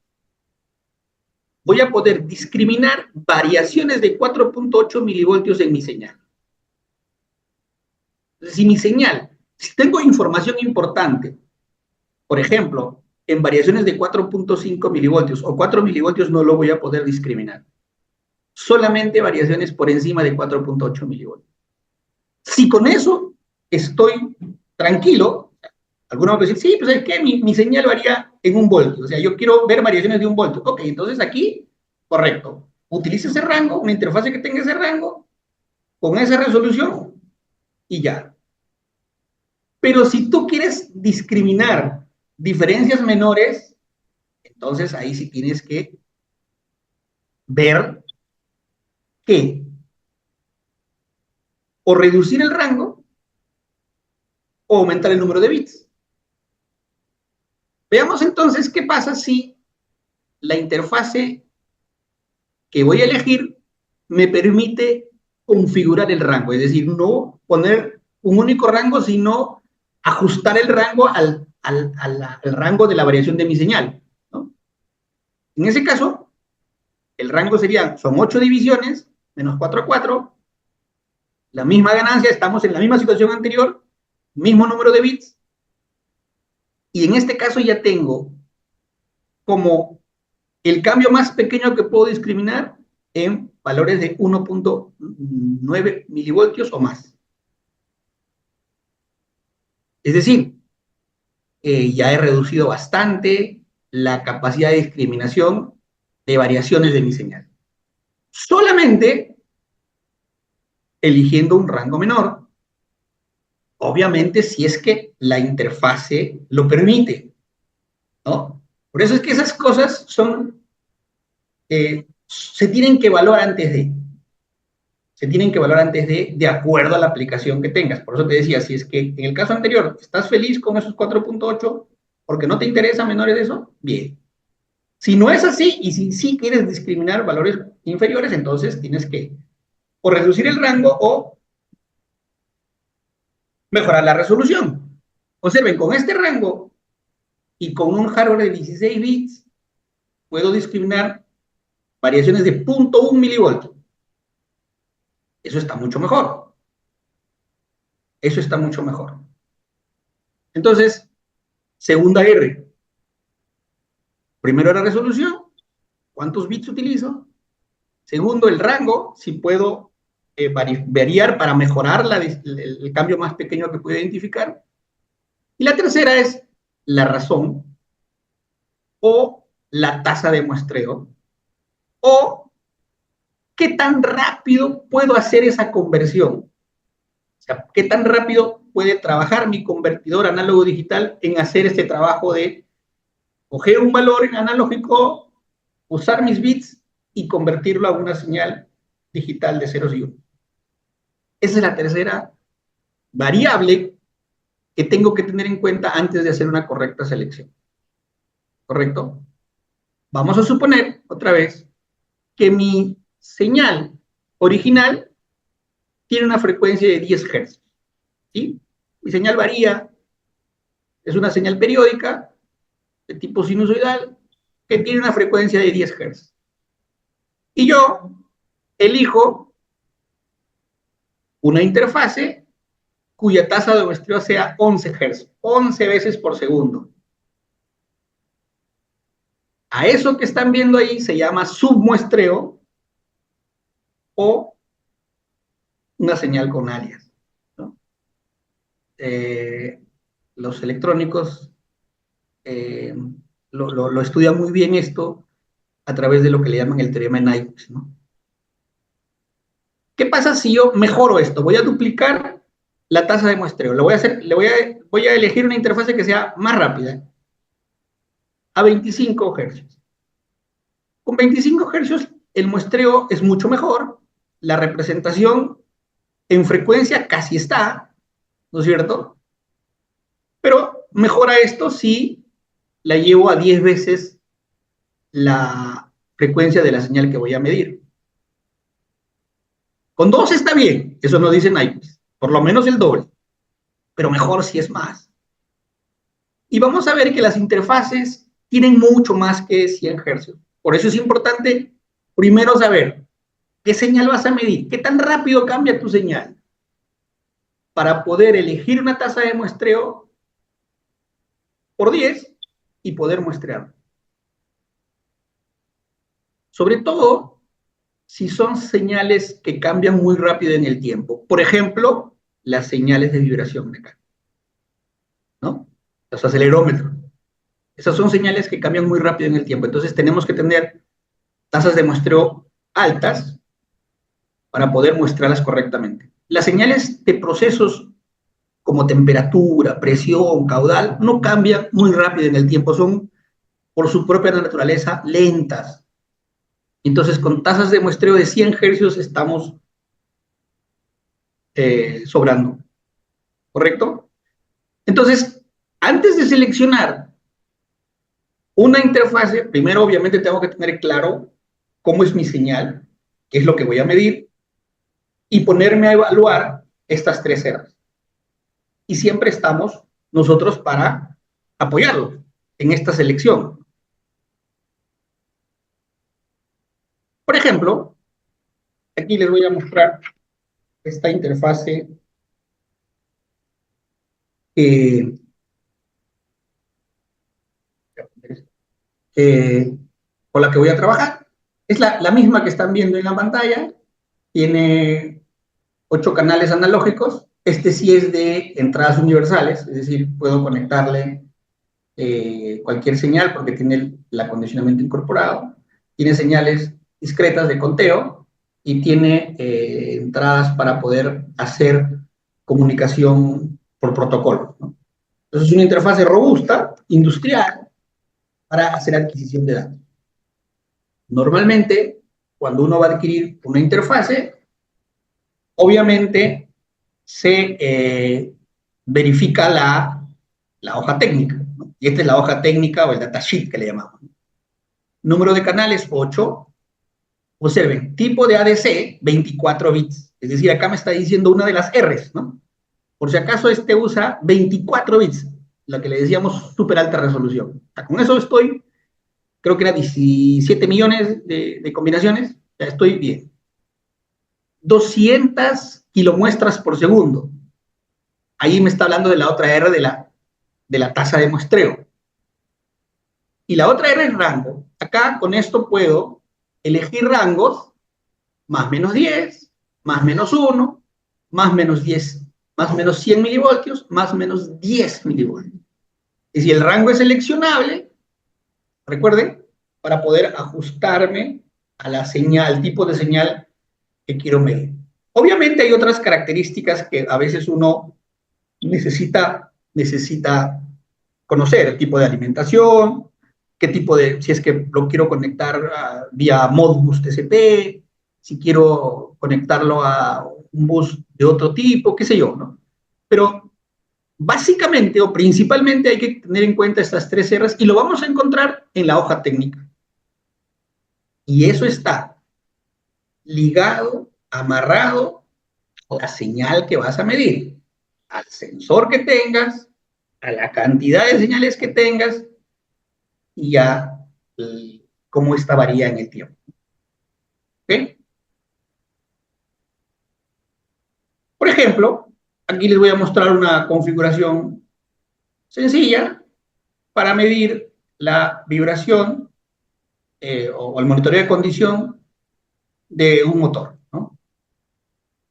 voy a poder discriminar variaciones de 4.8 milivoltios en mi señal. Entonces, si mi señal, si tengo información importante, por ejemplo, en variaciones de 4.5 milivoltios o 4 milivoltios, no lo voy a poder discriminar. Solamente variaciones por encima de 4.8 milivoltios. Si con eso estoy tranquilo, algunos van a decir, sí, pues es que mi señal varía en 1 voltio, o sea, yo quiero ver variaciones de 1 voltio. Ok, entonces aquí, correcto, utilice ese rango, una interfase que tenga ese rango, con esa resolución, y ya. Pero si tú quieres discriminar diferencias menores, entonces ahí sí tienes que ver que o reducir el rango o aumentar el número de bits. Veamos entonces qué pasa si la interfase que voy a elegir me permite configurar el rango, es decir, no poner un único rango, sino ajustar el rango al rango de la variación de mi señal, ¿no? En ese caso, el rango sería, son 8 divisiones, menos 4 a 4, la misma ganancia, estamos en la misma situación anterior, mismo número de bits, y en este caso ya tengo como el cambio más pequeño que puedo discriminar en valores de 1.9 milivoltios o más. Es decir, ya he reducido bastante la capacidad de discriminación de variaciones de mi señal. Solamente eligiendo un rango menor, obviamente si es que la interfase lo permite, ¿no? Por eso es que esas cosas son, se tienen que evaluar antes de acuerdo a la aplicación que tengas. Por eso te decía, si es que en el caso anterior estás feliz con esos 4.8 porque no te interesa menores de eso, bien. Si no es así y si sí quieres discriminar valores inferiores, entonces tienes que o reducir el rango o mejorar la resolución. Observen, con este rango y con un hardware de 16 bits, puedo discriminar variaciones de 0.1 milivoltio. Eso está mucho mejor. Eso está mucho mejor. Entonces, segunda R. Primero la resolución, cuántos bits utilizo. Segundo, el rango, si puedo variar para mejorar el cambio más pequeño que puedo identificar. Y la tercera es la razón o la tasa de muestreo o qué tan rápido puedo hacer esa conversión. O sea, qué tan rápido puede trabajar mi convertidor análogo digital en hacer este trabajo de coger un valor en analógico, usar mis bits y convertirlo a una señal digital de ceros y unos. Esa es la tercera variable que tengo que tener en cuenta antes de hacer una correcta selección. ¿Correcto? Vamos a suponer, otra vez, que mi señal original tiene una frecuencia de 10 Hz. ¿Sí? Mi señal varía, es una señal periódica de tipo sinusoidal que tiene una frecuencia de 10 Hz. Y yo elijo una interfase cuya tasa de muestreo sea 11 Hz, 11 veces por segundo. A eso que están viendo ahí se llama submuestreo o una señal con alias, ¿no? Los electrónicos lo estudian muy bien esto a través de lo que le llaman el teorema de Nyquist, ¿no? ¿Qué pasa si yo mejoro esto? Voy a duplicar la tasa de muestreo. Voy a elegir una interfase que sea más rápida, a 25 Hz. Con 25 Hz el muestreo es mucho mejor, la representación en frecuencia casi está, ¿no es cierto? Pero mejora esto si la llevo a 10 veces frecuencia de la señal que voy a medir. Con 2 está bien, eso nos dice Nyquist, por lo menos el doble, pero mejor si es más. Y vamos a ver que las interfaces tienen mucho más que 100 Hz. Por eso es importante primero saber qué señal vas a medir, qué tan rápido cambia tu señal, para poder elegir una tasa de muestreo por 10 y poder muestrear. Sobre todo, si son señales que cambian muy rápido en el tiempo. Por ejemplo, las señales de vibración mecánica, ¿no? Los acelerómetros. Esas son señales que cambian muy rápido en el tiempo. Entonces tenemos que tener tasas de muestreo altas para poder muestrarlas correctamente. Las señales de procesos como temperatura, presión, caudal, no cambian muy rápido en el tiempo, son por su propia naturaleza lentas. Entonces, con tasas de muestreo de 100 Hz estamos sobrando, ¿correcto? Entonces, antes de seleccionar una interfase, primero obviamente tengo que tener claro cómo es mi señal, qué es lo que voy a medir, y ponerme a evaluar estas 3 R's. Y siempre estamos nosotros para apoyarlos en esta selección. Por ejemplo, aquí les voy a mostrar esta interfase eh, con la que voy a trabajar. Es la misma que están viendo en la pantalla. Tiene 8 canales analógicos. Este sí es de entradas universales, es decir, puedo conectarle cualquier señal porque tiene el acondicionamiento incorporado. Tiene señales discretas de conteo y tiene entradas para poder hacer comunicación por protocolo, ¿no? Entonces es una interfase robusta, industrial, para hacer adquisición de datos. Normalmente, cuando uno va a adquirir una interfase, obviamente se verifica la hoja técnica, ¿no? Y esta es la hoja técnica o el datasheet que le llamamos, ¿no? Número de canales, 8. Observen, tipo de ADC, 24 bits. Es decir, acá me está diciendo una de las R's, ¿no? Por si acaso este usa 24 bits, la que le decíamos súper alta resolución. O sea, con eso estoy, creo que era 17 millones de combinaciones, ya estoy bien. 200 kilomuestras por segundo. Ahí me está hablando de la otra R de la tasa de muestreo. Y la otra R es rango. Acá con esto puedo elegir rangos más menos 10, más menos 1, más menos 10, más menos 100 milivoltios, más menos 10 milivoltios. Y si el rango es seleccionable, recuerden, para poder ajustarme a la señal, al tipo de señal que quiero medir. Obviamente hay otras características que a veces uno necesita conocer, tipo de alimentación, qué tipo de, si es que lo quiero conectar vía Modbus TCP, si quiero conectarlo a un bus de otro tipo, qué sé yo, ¿no? Pero básicamente o principalmente hay que tener en cuenta estas 3 R's y lo vamos a encontrar en la hoja técnica. Y eso está ligado, amarrado a la señal que vas a medir, al sensor que tengas, a la cantidad de señales que tengas y a cómo esta varía en el tiempo. ¿Okay? Por ejemplo, aquí les voy a mostrar una configuración sencilla para medir la vibración o el monitoreo de condición de un motor, ¿no?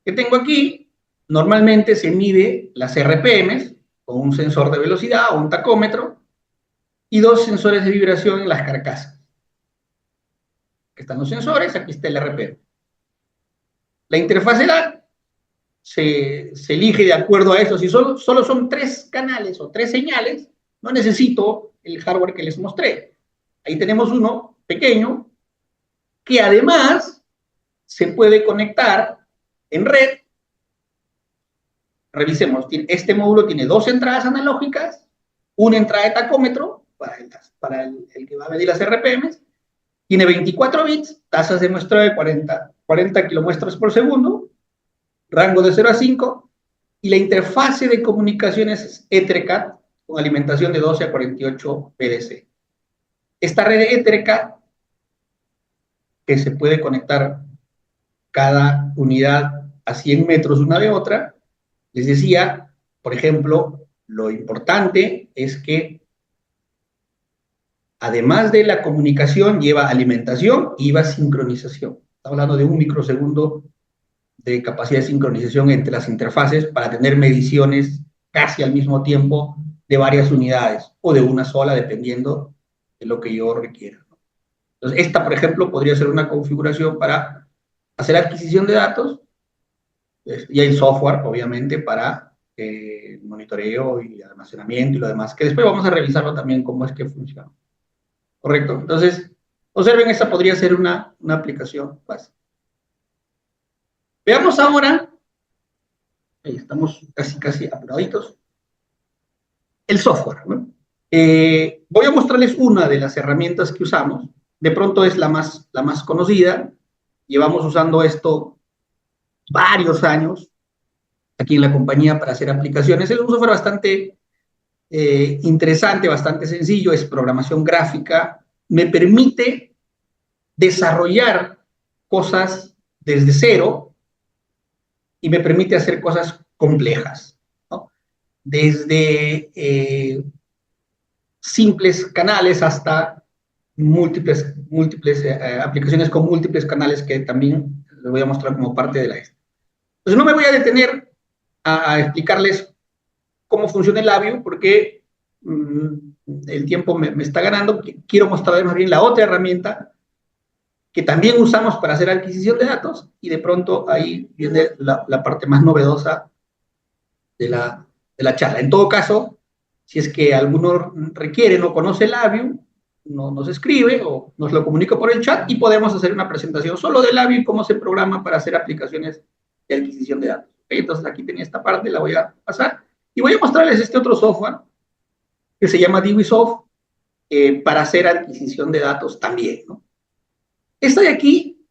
Que tengo aquí, normalmente se mide las RPMs con un sensor de velocidad o un tacómetro y 2 sensores de vibración en las carcasas. Aquí están los sensores, aquí está el RPM. La interfaz LAN se elige de acuerdo a eso. Si solo son 3 canales o 3 señales, no necesito el hardware que les mostré. Ahí tenemos uno pequeño que además se puede conectar en red. Revisemos, este módulo tiene 2 entradas analógicas, una entrada de tacómetro para el que va a medir las RPMs Tiene 24 bits, tasas de muestreo de 40 kilomuestras por segundo, rango de 0 a 5, y la interfase de comunicaciones es EtherCAT con alimentación de 12 a 48 PDC. Esta red de EtherCAT, que se puede conectar cada unidad a 100 metros una de otra, les decía, por ejemplo, lo importante es que además de la comunicación lleva alimentación y lleva sincronización. Estamos hablando de 1 microsegundo de capacidad de sincronización entre las interfaces para tener mediciones casi al mismo tiempo de varias unidades o de una sola, dependiendo de lo que yo requiera. Entonces, esta, por ejemplo, podría ser una configuración para hacer adquisición de datos, y hay software, obviamente, para monitoreo y almacenamiento y lo demás, que después vamos a revisarlo también cómo es que funciona. ¿Correcto? Entonces, observen, esta podría ser una aplicación básica. Veamos ahora, ahí estamos casi apuraditos, el software, ¿no? Voy a mostrarles una de las herramientas que usamos. De pronto es la más conocida. Llevamos usando esto varios años aquí en la compañía para hacer aplicaciones. Es un software bastante interesante, bastante sencillo, es programación gráfica. Me permite desarrollar cosas desde cero y me permite hacer cosas complejas, ¿no? Desde simples canales hasta múltiples aplicaciones con múltiples canales que también les voy a mostrar como parte de la esta. Entonces no me voy a detener a explicarles cómo funciona el labio porque el tiempo me está ganando. Quiero mostrarles más bien la otra herramienta que también usamos para hacer adquisición de datos, y de pronto ahí viene la parte más novedosa de la charla. En todo caso, si es que alguno requiere, no conoce Labview, nos escribe o nos lo comunica por el chat y podemos hacer una presentación solo de Labview y cómo se programa para hacer aplicaciones de adquisición de datos. ¿Okay? Entonces aquí tenía esta parte, la voy a pasar y voy a mostrarles este otro software que se llama Divisoft para hacer adquisición de datos también, ¿no? Esta de aquí,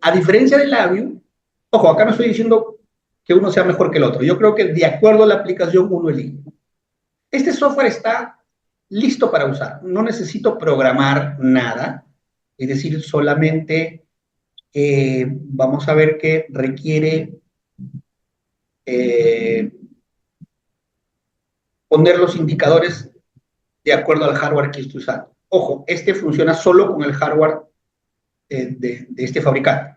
a diferencia de Labview, ojo, acá no estoy diciendo que uno sea mejor que el otro. Yo creo que de acuerdo a la aplicación uno elige. Este software está listo para usar. No necesito programar nada. Es decir, solamente vamos a ver que requiere poner los indicadores de acuerdo al hardware que estoy usando. Ojo, este funciona solo con el hardware de este fabricante.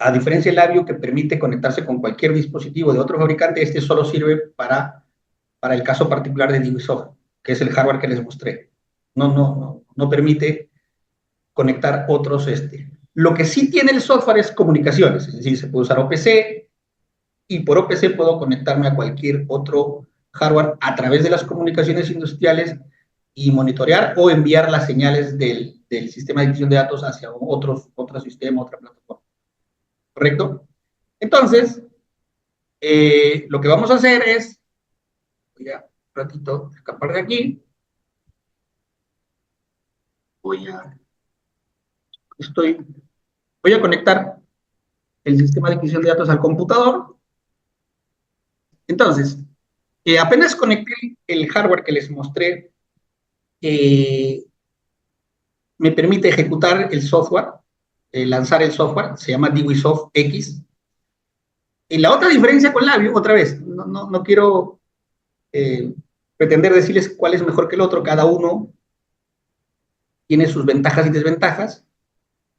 A diferencia del Labview, que permite conectarse con cualquier dispositivo de otro fabricante, este solo sirve para el caso particular de Divisoft, que es el hardware que les mostré. No permite conectar otros. Lo que sí tiene el software es comunicaciones, es decir, se puede usar OPC, y por OPC puedo conectarme a cualquier otro hardware a través de las comunicaciones industriales y monitorear o enviar las señales del sistema de adquisición de datos hacia otro sistema, otra plataforma. ¿Correcto? Entonces, lo que vamos a hacer es, voy a un ratito escapar de aquí, voy a conectar el sistema de adquisición de datos al computador. Entonces, apenas conecté el hardware que les mostré, me permite ejecutar el software, lanzar el software, se llama Divisoft X. Y la otra diferencia con Labview, otra vez, no quiero pretender decirles cuál es mejor que el otro, cada uno tiene sus ventajas y desventajas.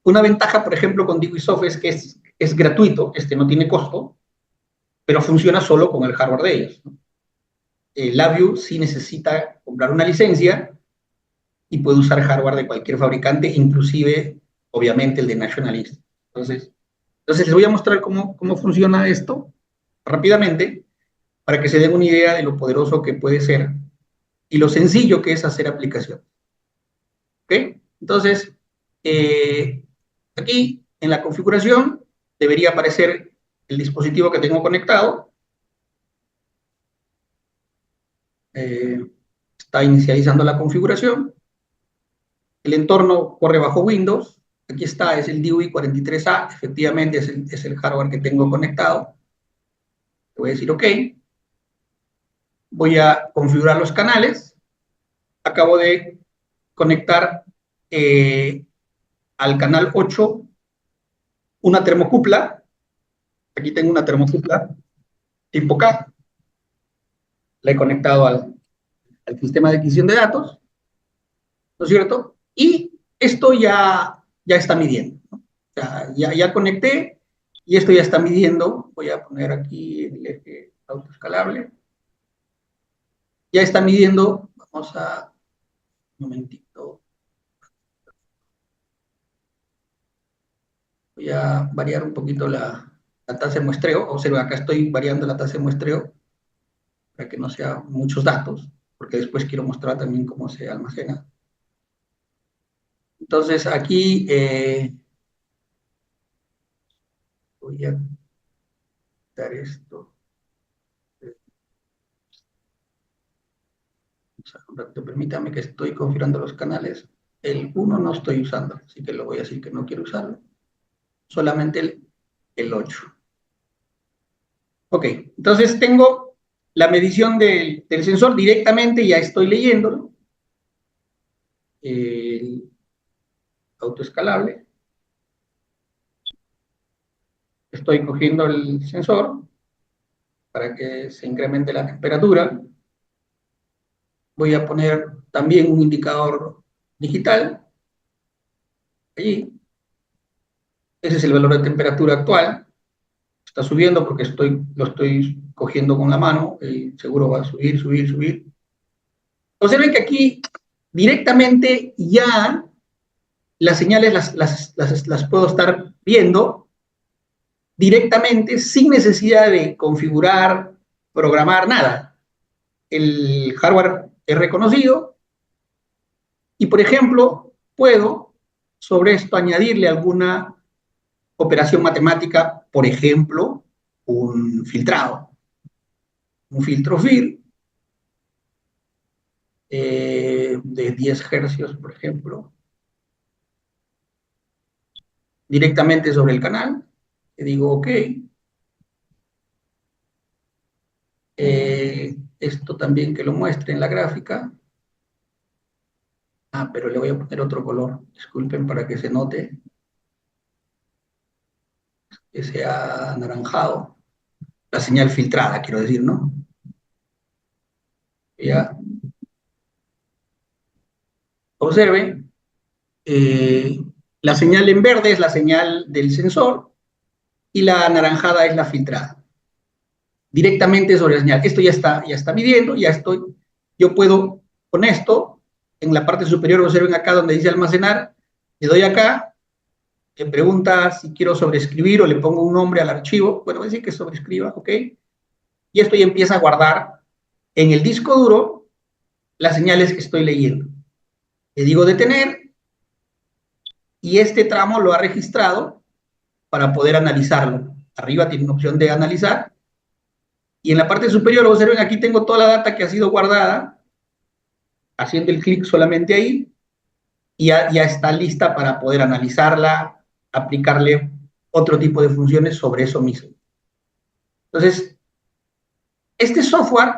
Una ventaja, por ejemplo, con Divisoft es que es gratuito, no tiene costo, pero funciona solo con el hardware de ellos, ¿no? Labview sí necesita comprar una licencia y puede usar hardware de cualquier fabricante, inclusive, obviamente, el de National Institute. Entonces les voy a mostrar cómo funciona esto rápidamente para que se den una idea de lo poderoso que puede ser y lo sencillo que es hacer aplicación. ¿Ok? Entonces, aquí en la configuración debería aparecer el dispositivo que tengo conectado. Está inicializando la configuración. El entorno corre bajo Windows. Aquí está, es el DUI 43A. Efectivamente, es el hardware que tengo conectado. Le voy a decir OK. Voy a configurar los canales. Acabo de conectar al canal 8 una termocupla. Aquí tengo una termocupla tipo K. La he conectado al sistema de adquisición de datos, ¿no es cierto? Y esto ya está midiendo, ¿no? O sea, ya conecté y esto ya está midiendo. Voy a poner aquí el eje autoescalable. Ya está midiendo. Vamos a, un momentito. Voy a variar un poquito la tasa de muestreo. Observa, acá estoy variando la tasa de muestreo para que no sea muchos datos, porque después quiero mostrar también cómo se almacena. Entonces aquí voy a quitar esto. O sea, un ratito, permítame que estoy configurando los canales. El 1 no estoy usando, así que lo voy a decir que no quiero usarlo. Solamente el 8. Ok, entonces tengo la medición del sensor directamente, ya estoy leyéndolo. El autoescalable. Estoy cogiendo el sensor para que se incremente la temperatura. Voy a poner también un indicador digital allí. Ese es el valor de temperatura actual. Está subiendo porque lo estoy cogiendo con la mano. Seguro va a subir, subir, subir. Observen que aquí directamente ya las señales las puedo estar viendo directamente sin necesidad de configurar, programar, nada. El hardware es reconocido y, por ejemplo, puedo sobre esto añadirle alguna operación matemática, por ejemplo, un filtrado, un filtro FIR de 10 hercios, por ejemplo, directamente sobre el canal. Le digo OK. Esto también que lo muestre en la gráfica. Ah, pero le voy a poner otro color. Disculpen para que se note. Que sea anaranjado. La señal filtrada, quiero decir, ¿no? Ya. Observen. La señal en verde es la señal del sensor y la anaranjada es la filtrada. Directamente sobre la señal. Esto ya está midiendo, ya estoy. Yo puedo, con esto, en la parte superior, observen acá donde dice almacenar, le doy acá, me pregunta si quiero sobreescribir o le pongo un nombre al archivo. Bueno, voy a decir que sobrescriba, ¿ok? Y esto ya empieza a guardar en el disco duro las señales que estoy leyendo. Le digo detener y este tramo lo ha registrado para poder analizarlo. Arriba tiene una opción de analizar y en la parte superior, observen, aquí tengo toda la data que ha sido guardada, haciendo el clic solamente ahí y ya está lista para poder analizarla, aplicarle otro tipo de funciones sobre eso mismo. Entonces, este software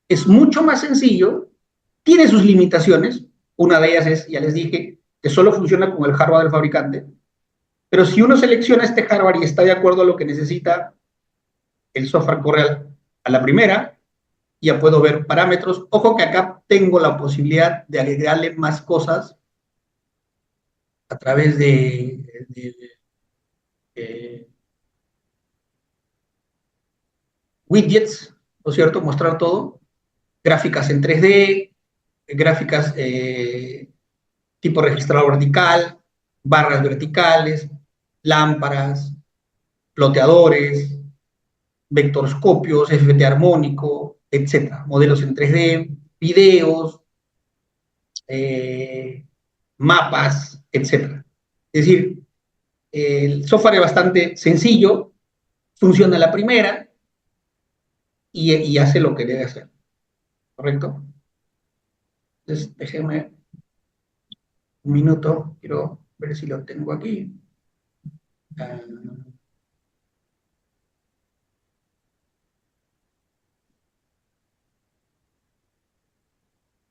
es mucho más sencillo, tiene sus limitaciones. Una de ellas es, ya les dije, que solo funciona con el hardware del fabricante. Pero si uno selecciona este hardware y está de acuerdo a lo que necesita, el software corre a la primera. Ya puedo ver parámetros. Ojo que acá tengo la posibilidad de agregarle más cosas a través de widgets, ¿no es cierto? Mostrar todo. Gráficas en 3D, gráficas tipo registrador vertical, barras verticales, lámparas, ploteadores, vectorscopios, FFT armónico, etcétera, modelos en 3D, videos, mapas, etcétera. Es decir, el software es bastante sencillo, funciona a la primera y hace lo que debe hacer, ¿correcto? Entonces, déjenme Un minuto, quiero ver si lo tengo aquí. Ah,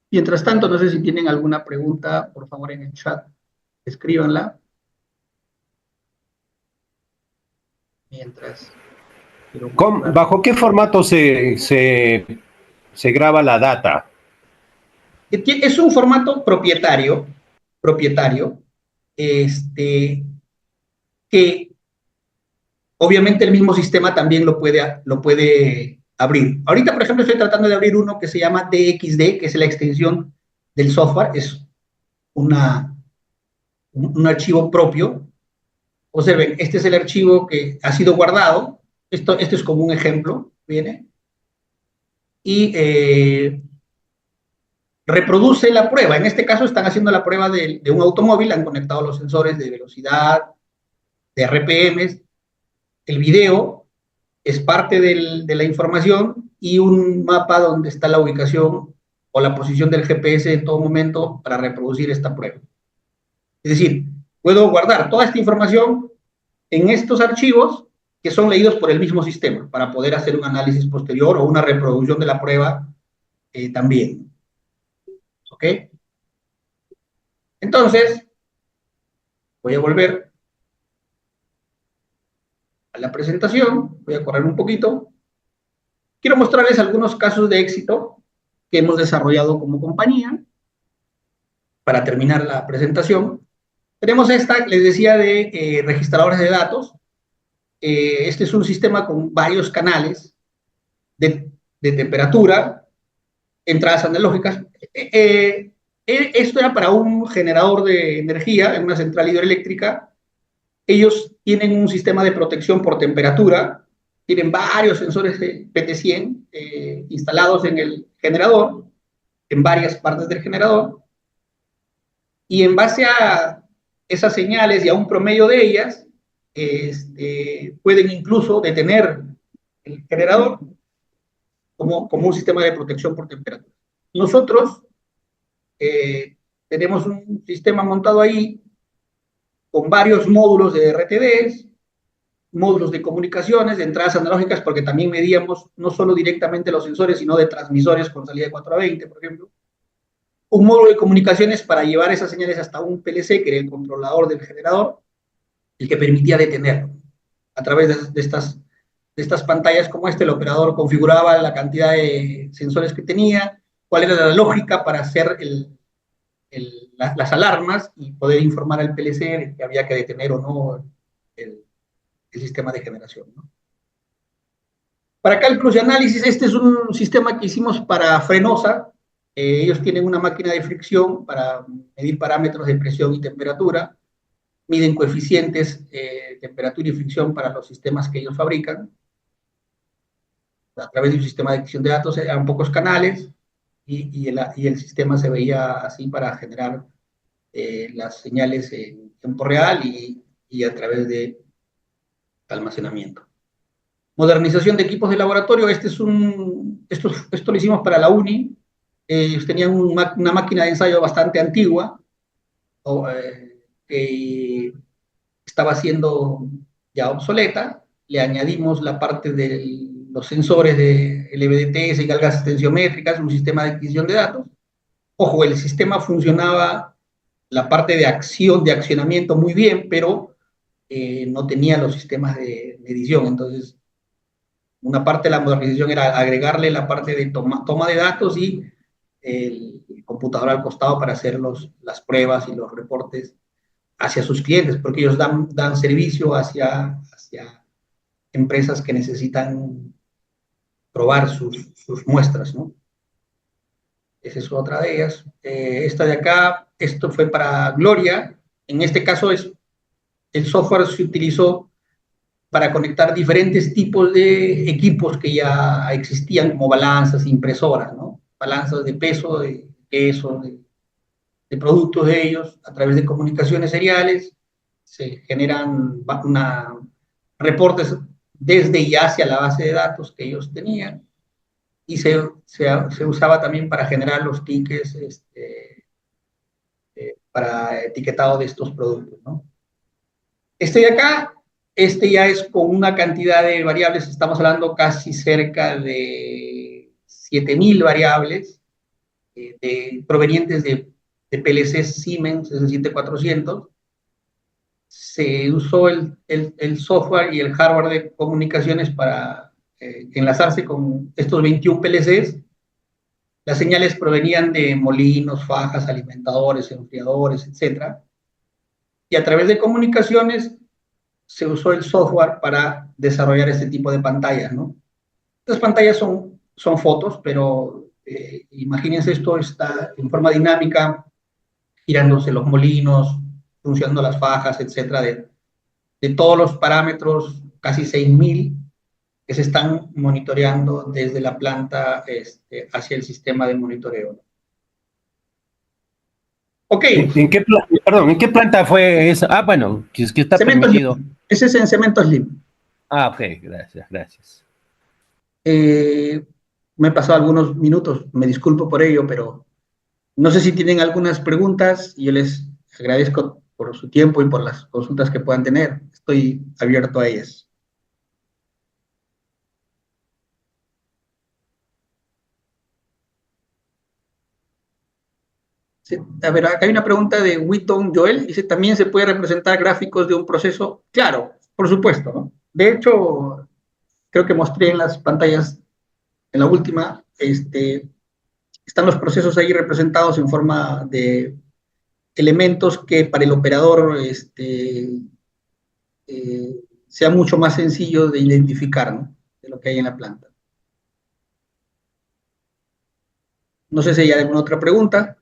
mientras tanto, no sé si tienen alguna pregunta, por favor en el chat, escríbanla. Mientras quiero mostrar. ¿Bajo qué formato se graba la data? Es un formato propietario, que obviamente el mismo sistema también lo puede abrir. Ahorita, por ejemplo, estoy tratando de abrir uno que se llama DXD, que es la extensión del software, es un archivo propio. Observen, este es el archivo que ha sido guardado, esto es como un ejemplo, ¿viene? Y reproduce la prueba. En este caso están haciendo la prueba de un automóvil, han conectado los sensores de velocidad, de RPMs, el video es parte de la información y un mapa donde está la ubicación o la posición del GPS en todo momento para reproducir esta prueba. Es decir, puedo guardar toda esta información en estos archivos que son leídos por el mismo sistema para poder hacer un análisis posterior o una reproducción de la prueba también. ¿Ok? Entonces, voy a volver a la presentación, voy a correr un poquito. Quiero mostrarles algunos casos de éxito que hemos desarrollado como compañía para terminar la presentación. Tenemos esta, les decía, de registradores de datos. Este es un sistema con varios canales de temperatura, entradas analógicas. Esto era para un generador de energía en una central hidroeléctrica. Ellos tienen un sistema de protección por temperatura, tienen varios sensores de PT100 instalados en el generador, en varias partes del generador, y en base a esas señales y a un promedio de ellas, pueden incluso detener el generador como un sistema de protección por temperatura. Nosotros tenemos un sistema montado ahí con varios módulos de RTDs, módulos de comunicaciones, de entradas analógicas, porque también medíamos no solo directamente los sensores, sino de transmisores con salida de 4 a 20, por ejemplo. Un módulo de comunicaciones para llevar esas señales hasta un PLC, que era el controlador del generador, el que permitía detenerlo. A través de estas pantallas como este, el operador configuraba la cantidad de sensores que tenía, cuál era la lógica para hacer las alarmas y poder informar al PLC de que había que detener o no el sistema de generación, ¿no? Para cálculos y análisis, este es un sistema que hicimos para Frenosa. Ellos tienen una máquina de fricción para medir parámetros de presión y temperatura, miden coeficientes de temperatura y fricción para los sistemas que ellos fabrican. A través de un sistema de adquisición de datos, eran pocos canales y el sistema se veía así para generar las señales en tiempo real y a través de almacenamiento. Modernización de equipos de laboratorio, esto lo hicimos para la UNI. Ellos tenían una máquina de ensayo bastante antigua, que estaba siendo ya obsoleta. Le añadimos la parte de los sensores de LVDTs y cargas tensiométricas, un sistema de adquisición de datos. Ojo, el sistema funcionaba, la parte de accionamiento muy bien, pero no tenía los sistemas de medición. Entonces, una parte de la modernización era agregarle la parte de toma de datos y el computador al costado para hacer las pruebas y los reportes hacia sus clientes, porque ellos dan servicio hacia empresas que necesitan probar sus muestras, ¿no? Esa es otra de ellas. Esta de acá, esto fue para Gloria. En este caso, el software se utilizó para conectar diferentes tipos de equipos que ya existían, como balanzas, impresoras, ¿no? Balanzas de peso, de queso, de productos de ellos, a través de comunicaciones seriales, se generan reportes desde y hacia la base de datos que ellos tenían, y se usaba también para generar los tickets para etiquetado de estos productos, ¿no? Este de acá, este ya es con una cantidad de variables, estamos hablando casi cerca de 7.000 variables provenientes de PLCs Siemens S7400. Se usó el software y el hardware de comunicaciones para enlazarse con estos 21 PLCs. Las señales provenían de molinos, fajas, alimentadores, enfriadores, etcétera. Y a través de comunicaciones se usó el software para desarrollar este tipo de pantallas, ¿no? Estas pantallas son fotos, pero imagínense, esto está en forma dinámica, girándose los molinos, funcionando las fajas, etcétera, de todos los parámetros, casi 6.000, que se están monitoreando desde la planta hacia el sistema de monitoreo. Ok. ¿En qué planta fue esa? Ah, bueno, es que está Cemento permitido. Slim. Ese es en Cemento Slim. Ah, ok, gracias. Me he pasado algunos minutos, me disculpo por ello, pero no sé si tienen algunas preguntas y yo les agradezco por su tiempo y por las consultas que puedan tener. Estoy abierto a ellas. Sí, a ver, acá hay una pregunta de Witton Joel. Dice, ¿también se puede representar gráficos de un proceso? Claro, por supuesto, ¿no? De hecho, creo que mostré en las pantallas, en la última, están los procesos ahí representados en forma de elementos que para el operador sea mucho más sencillo de identificar, ¿no? De lo que hay en la planta. No sé si hay alguna otra pregunta.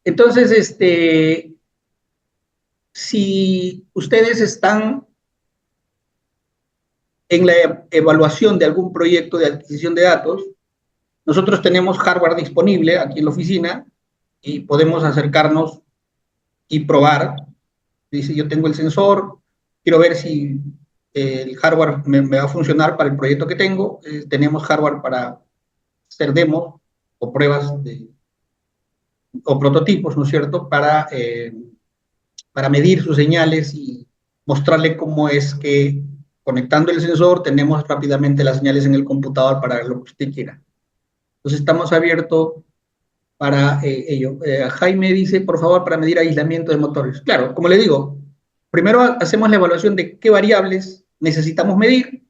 Entonces, si ustedes están en la evaluación de algún proyecto de adquisición de datos, nosotros tenemos hardware disponible aquí en la oficina y podemos acercarnos y probar. Dice, yo tengo el sensor, quiero ver si el hardware me va a funcionar para el proyecto que tengo. Tenemos hardware para hacer demos o pruebas o prototipos, ¿no es cierto?, para medir sus señales y mostrarle cómo es que conectando el sensor tenemos rápidamente las señales en el computador para lo que usted quiera. Entonces estamos abiertos para ello. Jaime dice, por favor, para medir aislamiento de motores. Claro, como le digo, primero hacemos la evaluación de qué variables necesitamos medir.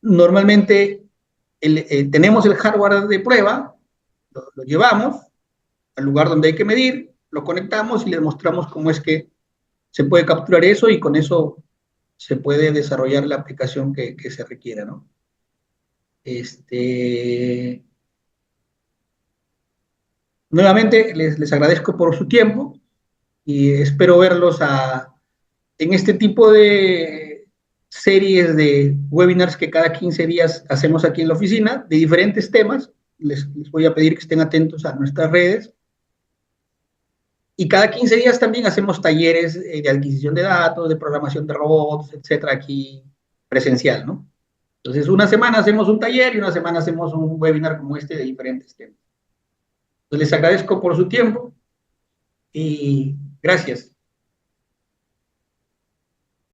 Normalmente tenemos el hardware de prueba, lo llevamos al lugar donde hay que medir, lo conectamos y le mostramos cómo es que se puede capturar eso y con eso se puede desarrollar la aplicación que se requiera, ¿no? Nuevamente les agradezco por su tiempo y espero verlos en este tipo de series de webinars que cada 15 días hacemos aquí en la oficina, de diferentes temas. Les voy a pedir que estén atentos a nuestras redes. Y cada 15 días también hacemos talleres de adquisición de datos, de programación de robots, etcétera, aquí presencial, ¿no? Entonces, una semana hacemos un taller y una semana hacemos un webinar como este de diferentes temas. Entonces, les agradezco por su tiempo y gracias.